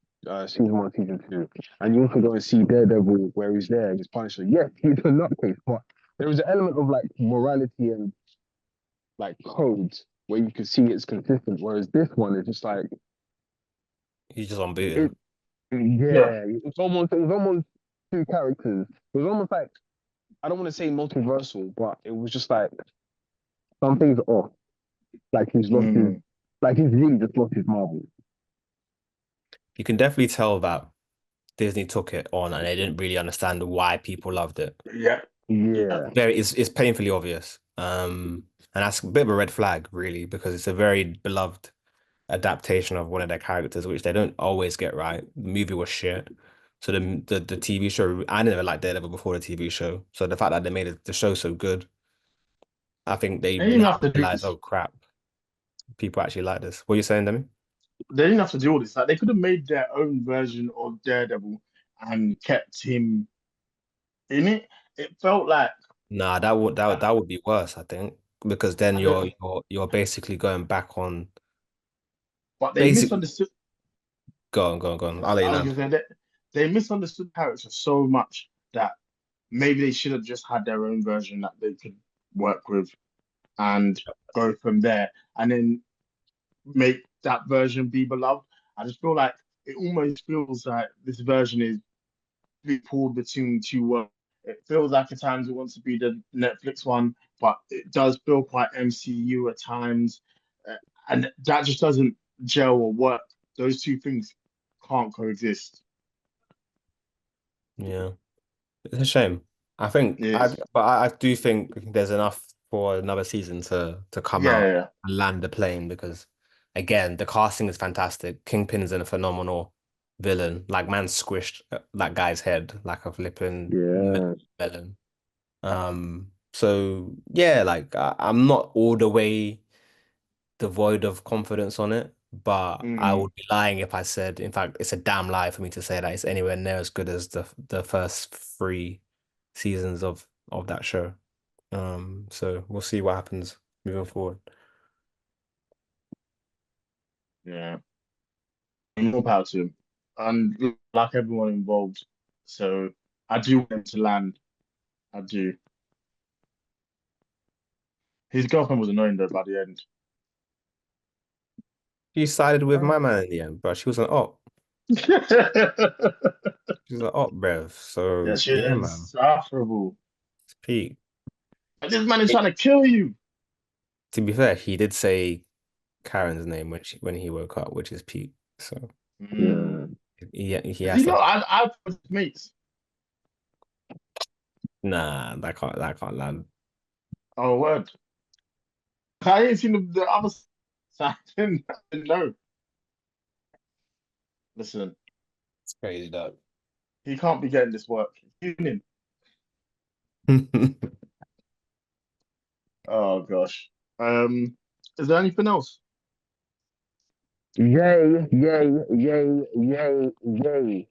E: season one, season two, and you also go and see Daredevil where he's there and he's Punisher, yes, he's a nutcase, but there is an element of like morality and like codes where you can see it's consistent. Whereas this one is just like
D: He's just
E: it,
D: unbeaten.
C: Yeah.
E: yeah, it was almost two characters. It was almost like I don't want to say multiversal, but it was just like something's off. Like he's lost his,
C: Mm.
E: like he's really just lost his marbles.
D: You can definitely tell that Disney took it on and they didn't really understand why people loved it.
C: Yeah. Yeah.
E: Yeah,
D: It's painfully obvious. And that's a bit of a red flag, really, because it's a very beloved adaptation of one of their characters, which they don't always get right. The movie was shit. So the TV show, I never liked Daredevil before the TV show. So the fact that they made the show so good, I think they
C: They didn't
D: now
C: have to do
D: realize,
C: this.
D: oh crap, people actually like this. What are you saying, Demi?
C: They didn't have to do all this. Like they could have made their own version of Daredevil and kept him in it. It felt like
D: Nah, that would be worse, I think, because then
C: I don't,
D: you're basically going back on
C: but they
D: basic.
C: misunderstood.
D: Go on. I'll let you
C: I was
D: land.
C: gonna say that they misunderstood character so much that maybe they should have just had their own version that they could work with and go from there, and then make that version be beloved. I just feel like it almost feels like this version is be pulled between two worlds. It feels like at times it wants to be the Netflix one, but it does feel quite MCU at times, uh, and that just doesn't gel or work. Those two things can't coexist.
D: Yeah. It's a shame. I think
C: Yes.
D: I do think there's enough for another season to come
C: Yeah,
D: out
C: yeah,
D: and land the plane because again, the casting is fantastic. Kingpin's in a phenomenal villain. Like man squished that guy's head like a flipping
E: yeah.
D: melon. So yeah, like I'm not all the way devoid of confidence on it, but I
C: mm,
D: would be lying if I said, in fact, it's a damn lie for me to say that it's anywhere near as good as the first three seasons of that show. So we'll see what happens moving forward.
C: yeah. More power to him, and like everyone involved. So I do want him to land. I do. His girlfriend was annoying though by the end.
D: She sided with my man in the end, but she was an op. She was an op, bruv.
C: Yeah,
D: So
C: she
D: yeah,
C: is
D: man,
C: insufferable.
D: it's peak.
C: Like, this man is trying to kill you.
D: To be fair, he did say Karen's name when he woke up, which is peak. So
C: Mm.
E: Yeah.
D: he
C: Does he
D: has
C: know?
D: to.
C: I was mates.
D: Nah, that can't land.
C: Oh, word. I ain't seen the other side. I didn't know. Listen,
D: It's crazy, dog.
C: he can't be getting this work. He's in. Oh gosh. Is there anything else?
E: Yay, yay, yay, yay, yay.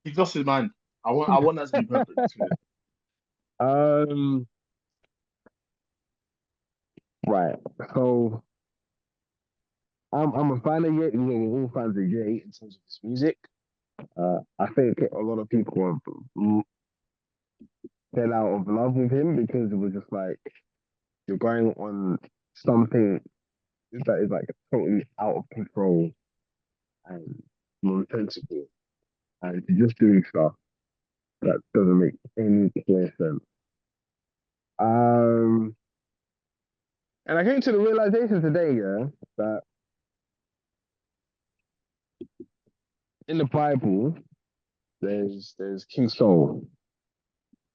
C: He's lost his mind. I want that to be perfect between him.
E: Um, right. So I'm a fan of Ye. We're all fans of Ye in terms of his music. I think a lot of people fell out of love with him because it was just like you're going on something that is like totally out of control and nonsensical, and you're just doing stuff that doesn't make any clear sense. Um, and I came to the realization today, yeah, that in the Bible, there's King Saul,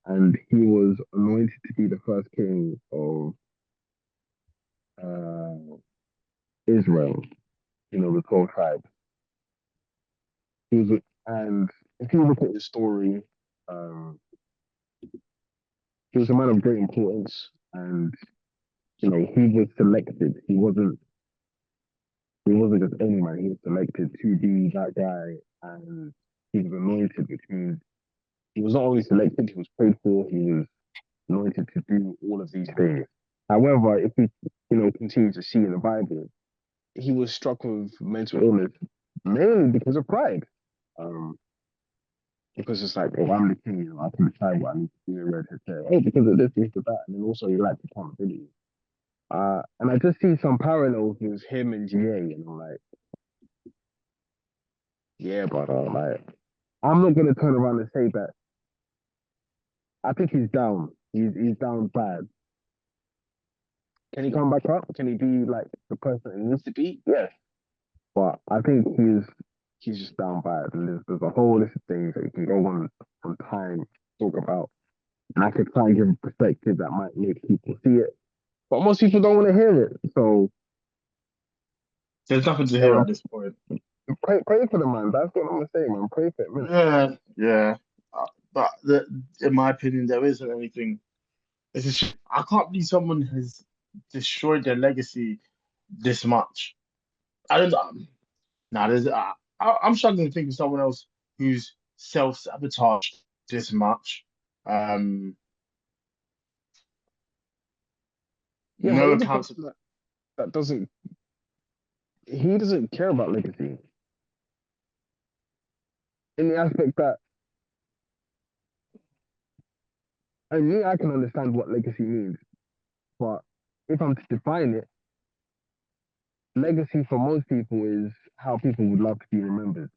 E: and he was anointed to be the first king of uh, Israel, the 12 tribes. He was, and if you look at his story, um, he was a man of great importance, and he was selected. He wasn't just any man. He was selected to be that guy, and he was anointed, which means he was not only selected, he was prayed for. He was anointed to do all of these things. However, if we, continue to see in the Bible, he was struck with mental illness mainly because of pride. Um, because it's like, oh, I'm the king, I can decide what I need to do in red hair. Oh, because of this, of that, and then also he likes accountability. And I just see some parallels with him and GA, like, yeah, but like, I'm not gonna turn around and say that. I think he's down. He's down bad. Can he come back up? Can he be like the person he needs to be? Yes. But I think he's just down bad. And there's a whole list of things that you can go on from time talk about. And I could try and give a perspective that might make people see it. But most people don't want to hear it. So
C: There's nothing to hear at this point.
E: pray for the man. That's what I'm gonna say, man. Pray for him.
C: Yeah. But in my opinion, there isn't anything. I can't believe someone has destroyed their legacy this much. I don't. Nah, I'm struggling to think of someone else who's self-sabotaged this much. Um,
E: Yeah, but
C: no
E: he's a
C: accounts.
E: person that doesn't care about legacy. In the aspect that I can understand what legacy means, but if I'm to define it, legacy for most people is how people would love to be remembered,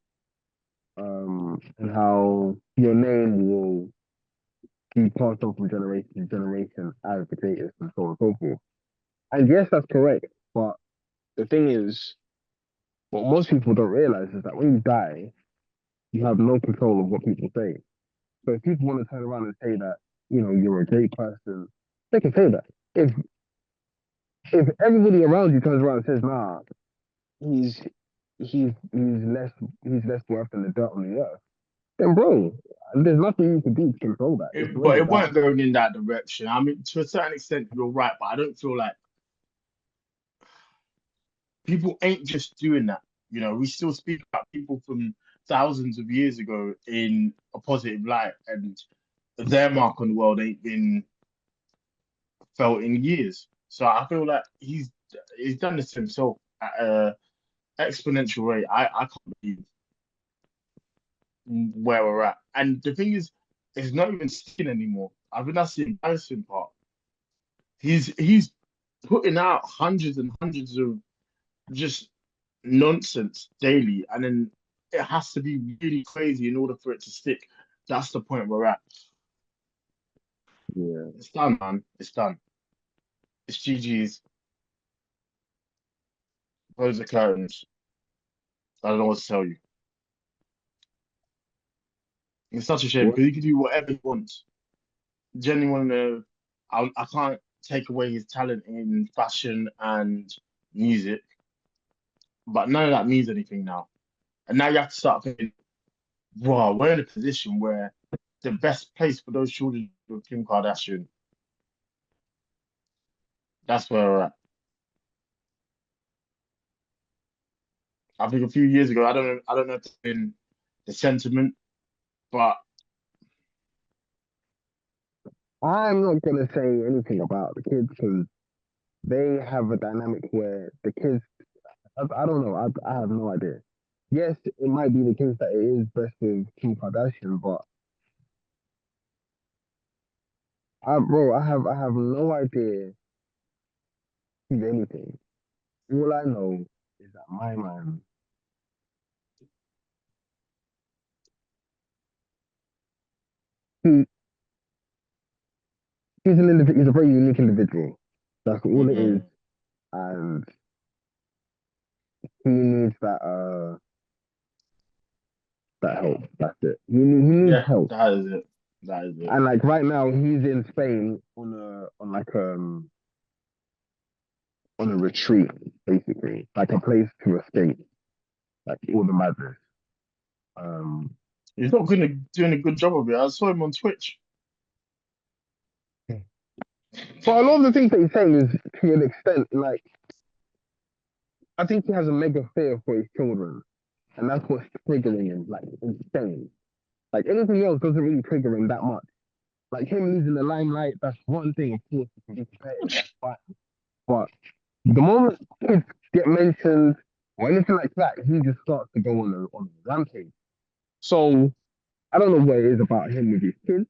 E: and how your name will be passed on from generation to generation as the greatest and so on and so forth. And yes, that's correct. But the thing is, what most people don't realize is that when you die, you have no control of what people say. So if people want to turn around and say that, you're a great person, they can say that. If everybody around you turns around and says, nah, he's less worth than the dirt on the earth, then bro, there's nothing you can do to control that. It's
C: But
E: already
C: it
E: done.
C: weren't going in that direction. I mean, to a certain extent, you're right, but I don't feel like people ain't just doing that. We still speak about people from thousands of years ago in a positive light, and their mark on the world ain't been felt in years. So I feel like he's done this to himself at a exponential rate. I can't believe where we're at. And the thing is, it's not even skin anymore. I think that's the embarrassing part. He's putting out hundreds and hundreds of just nonsense daily, and then it has to be really crazy in order for it to stick. That's the point we're at.
E: Yeah.
C: It's done, man. It's done. It's GG's. Close the curtains. I don't know what to tell you. It's such a shame
E: What?
C: because he can do whatever he wants. Genuinely, I can't take away his talent in fashion and music, but none of that means anything now. And now you have to start thinking, wow, we're in a position where the best place for those children with Kim Kardashian. That's where we're at. I think a few years ago, I don't know if it's been the sentiment, but
B: I'm not gonna say anything about the kids because they have a dynamic where the kids. I don't know. I have no idea. Yes, it might be the case that it is best with Kim Kardashian, but I have no idea who's anything. All I know is that my man, he, he's a very unique individual. That's all it is,
C: mm,
B: and he needs that help. That's it. He needs
C: yeah,
B: help.
C: that is it. That is it.
B: And like right now, he's in Spain on a retreat, basically, like a place to escape, like all the madness. Um,
C: He's not gonna doing a good job of it. I saw him on Twitch.
B: but a lot of the things that he's saying is to an extent, like I think he has a mega fear for his children, and that's what's triggering him, like insane. Like anything else doesn't really trigger him that much. Like him losing the limelight, that's one thing, of course, he can be competitive, that's fine. But the moment kids get mentioned or anything like that, he just starts to go on a rampage. So I don't know what it is about him with his kids,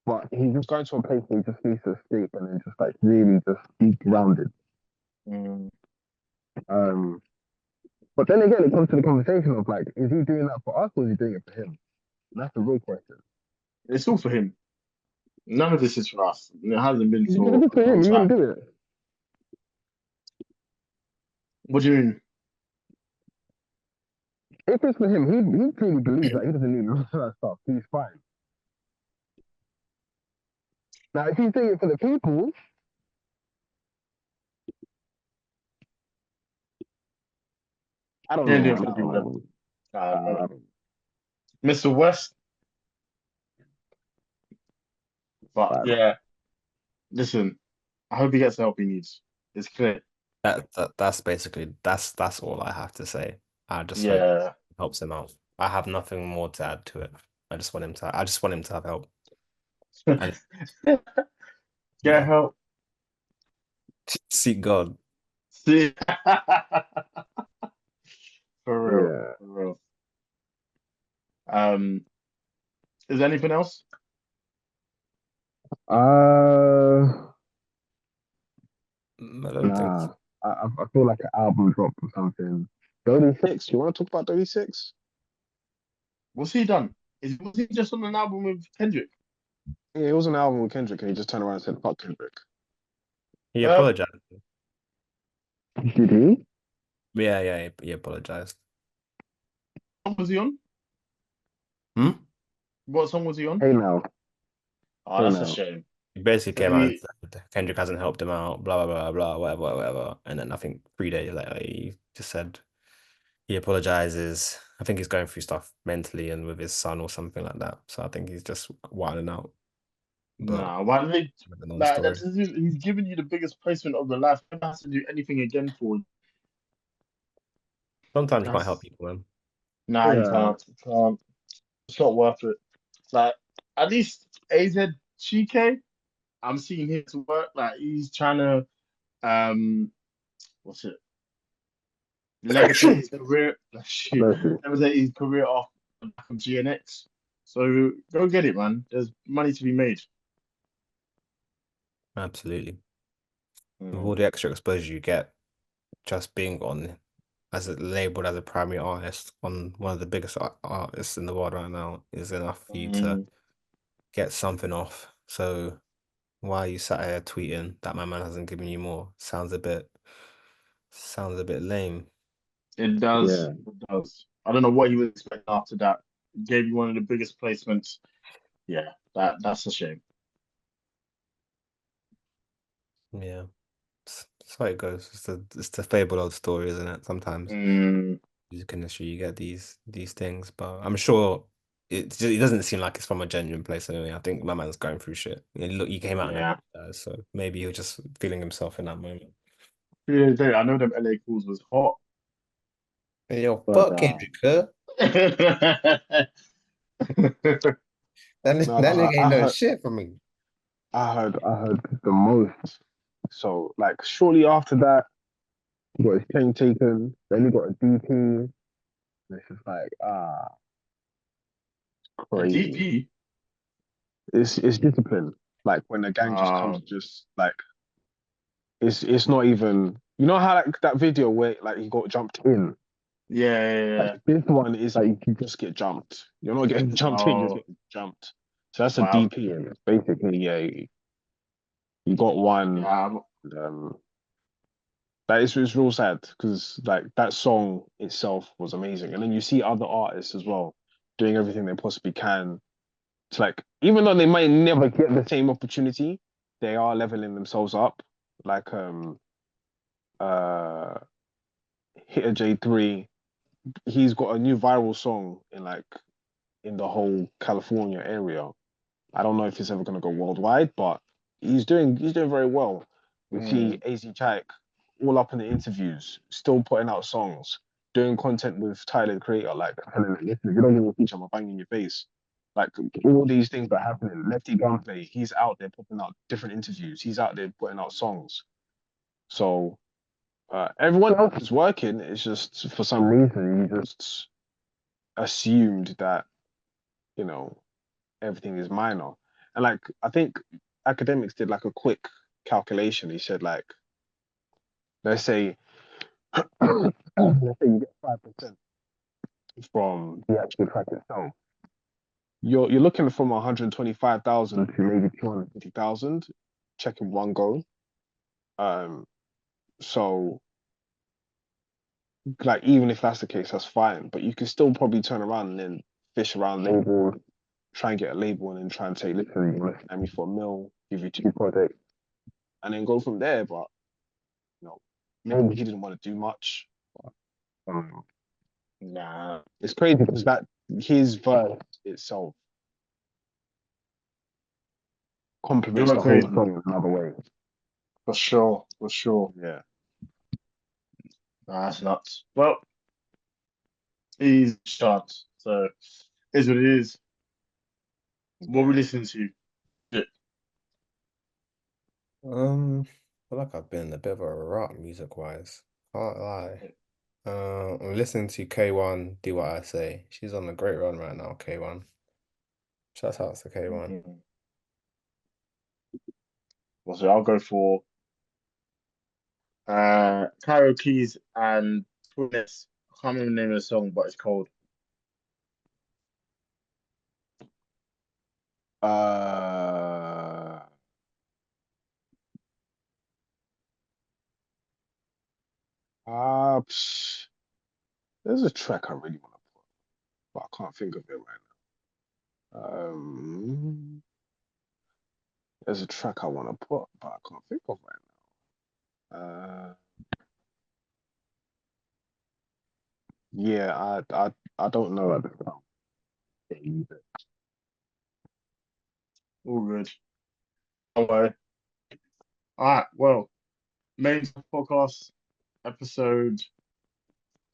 B: but he's just going to a place where he just needs to escape and then just like really just be grounded.
C: Mm.
B: Um, but then again, it comes to the conversation of like, is he doing that for us or is he doing it for him? And that's the real question.
C: It's all for him. None of this is for us. It hasn't been
B: If
C: for
B: it's
C: a
B: for
C: long
B: him, he wouldn't
C: time.
B: do it.
C: What do you mean?
B: If it's for him, he truly believes that he doesn't need none of that stuff. He's fine. Now, if he's doing it for the people, I don't
C: He ain't
B: know,
C: doing it for
B: man.
C: the
B: I don't
C: people then.
B: know.
C: I don't
B: I
C: know.
B: don't know.
C: Mr. West, but
B: But
C: yeah, listen, I hope he gets the help he needs. It's clear.
D: That's basically that's all I have to say. I just hope it
C: Yeah.
D: helps him out. I have nothing more to add to it. I just want him to have help. And
C: Get
D: yeah,
C: help.
D: seek God.
C: See? For real.
B: yeah.
C: For real. Um, is there anything else?
B: Uh,
D: I don't think
B: nah. I feel like an album drop or something. 36. You want to talk about 36?
C: What's he done? Was he just on an album with Kendrick?
E: Yeah, it was an album with Kendrick, and he just turned around and said, "Fuck Kendrick."
D: he
C: Uh,
D: apologized.
B: Did he?
D: Yeah, he apologized.
C: what was he on?
D: Hmm?
C: What song was he on?
B: Hey now.
C: Oh,
B: Hey
C: that's a
B: now.
C: shame.
D: He basically
C: So
D: came out and
C: he,
D: said Kendrick hasn't helped him out, blah blah blah blah, whatever. And then I think 3 days later he just said he apologizes. I think he's going through stuff mentally and with his son or something like that. So I think he's just wilding out. But
C: nah, why did they
D: the
C: like
D: non-story.
C: that's he's giving you the biggest placement of the life. Never has to do anything again for you.
D: Sometimes you can't help
C: That's
D: people, man.
C: nah, you
B: Yeah.
C: can't. You can't. It's not worth it. Like at least AZ Chike, I'm seeing him to work. Like he's trying to what's it? Levitate his career. Shit,
B: Bless you.
C: levitate his career off the back of GNX. So go get it, man. There's money to be made.
D: Absolutely. With all
C: Mm.
D: the extra exposure you get just being on as a labeled as a primary artist on one of the biggest artists in the world right now is enough for you to
C: Mm.
D: get something off. So why are you sat here tweeting that my man hasn't given you more? Sounds a bit lame.
C: It does.
B: Yeah.
C: It does. I don't know what he was expecting after that. Gave you one of the biggest placements. Yeah, that's a shame.
D: Yeah. That's how it goes. It's the fabled old story, isn't it? Sometimes
C: Mm.
D: music industry you get these things, but I'm sure it doesn't seem like it's from a genuine place anyway. I think my man's going through shit. Look, he came out and
C: Yeah.
D: apologized, so maybe he was just feeling himself in that moment.
C: Yeah, I know them LA calls was hot.
D: Hey, yo,
B: But
D: fuck Kendrick, huh? That,
E: No,
D: that nigga ain't done
E: heard,
D: shit for me.
B: I heard the most. So like shortly after that, he got his chain taken. Then he got a DP. And it's just like
C: A
B: crazy.
C: DP.
B: It's discipline. Like when the gang just comes, just like it's not even. You know how like that video where like he got jumped in.
C: Yeah.
B: Like this one is like you just get jumped. You're not getting jumped in. You're
C: Oh,
B: getting jumped. So that's a
C: wow.
B: DP, and it's basically you got one.
C: Yeah.
B: Um, that is it's real sad because like that song itself was amazing, and then you see other artists as well doing everything they possibly can to like, even though they might never get the same opportunity, they are leveling themselves up. Like uh Hitter J3, he's got a new viral song in the whole California area. I don't know if it's ever gonna go worldwide, but he's doing very well. We see AZ Chike all up in the interviews, still putting out songs, doing content with Tyler the Creator, like telling him, listen, if you don't give me a feature, I'm gonna bang in your face. Like all these things that are happening. Lefty Gunplay, he's out there popping out different interviews. He's out there putting out songs. So everyone else is working. It's just for some reason you just assumed that you know everything is minor. And like I think academics did like a quick calculation. He said like let's say let's say you get 5% from the actual track itself. You're looking from 125,000 to maybe 250,000 checking one go. Um so like even if that's the case, that's fine. But you can still probably turn around and then fish around labels, try and get a label and then try and say, listen, you want to sign me for a mil, give you 2 projects, and then go from there. But you know, maybe he didn't want to do much. Um,
C: Nah.
B: it's crazy because that his verse itself complements
C: You're
B: the whole
C: crazy.
B: song in another way.
C: For sure. For sure.
B: Yeah.
C: Nah, that's nuts. Well, he's shot. So is what it is. What we listen to. Yeah.
D: I feel like I've been a bit of a rut music-wise. Can't lie. I'm listening to K1 Do What I Say. She's on a great run right now, K1. Shout out to K1.
C: Well, so I'll go for Karaoke's and Twins. I can't remember the name of the song, but it's called.
B: Uh, there's a track I really want to put, but I can't think of it right now. There's a track I want to put, but I can't think of right now. Yeah, I don't know at the time.
C: All good. Don't worry. All right. Well, main podcast episode.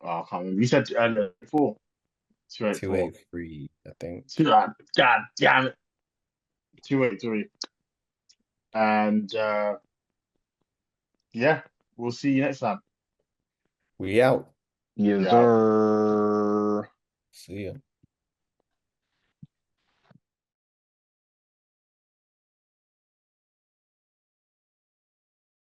C: Oh, I can't remember. You said 4. 284.
D: 283, I think.
C: God damn it. 283. And yeah, we'll see you next time.
D: We out.
B: Yes,
C: Yeah.
B: sir.
D: See ya.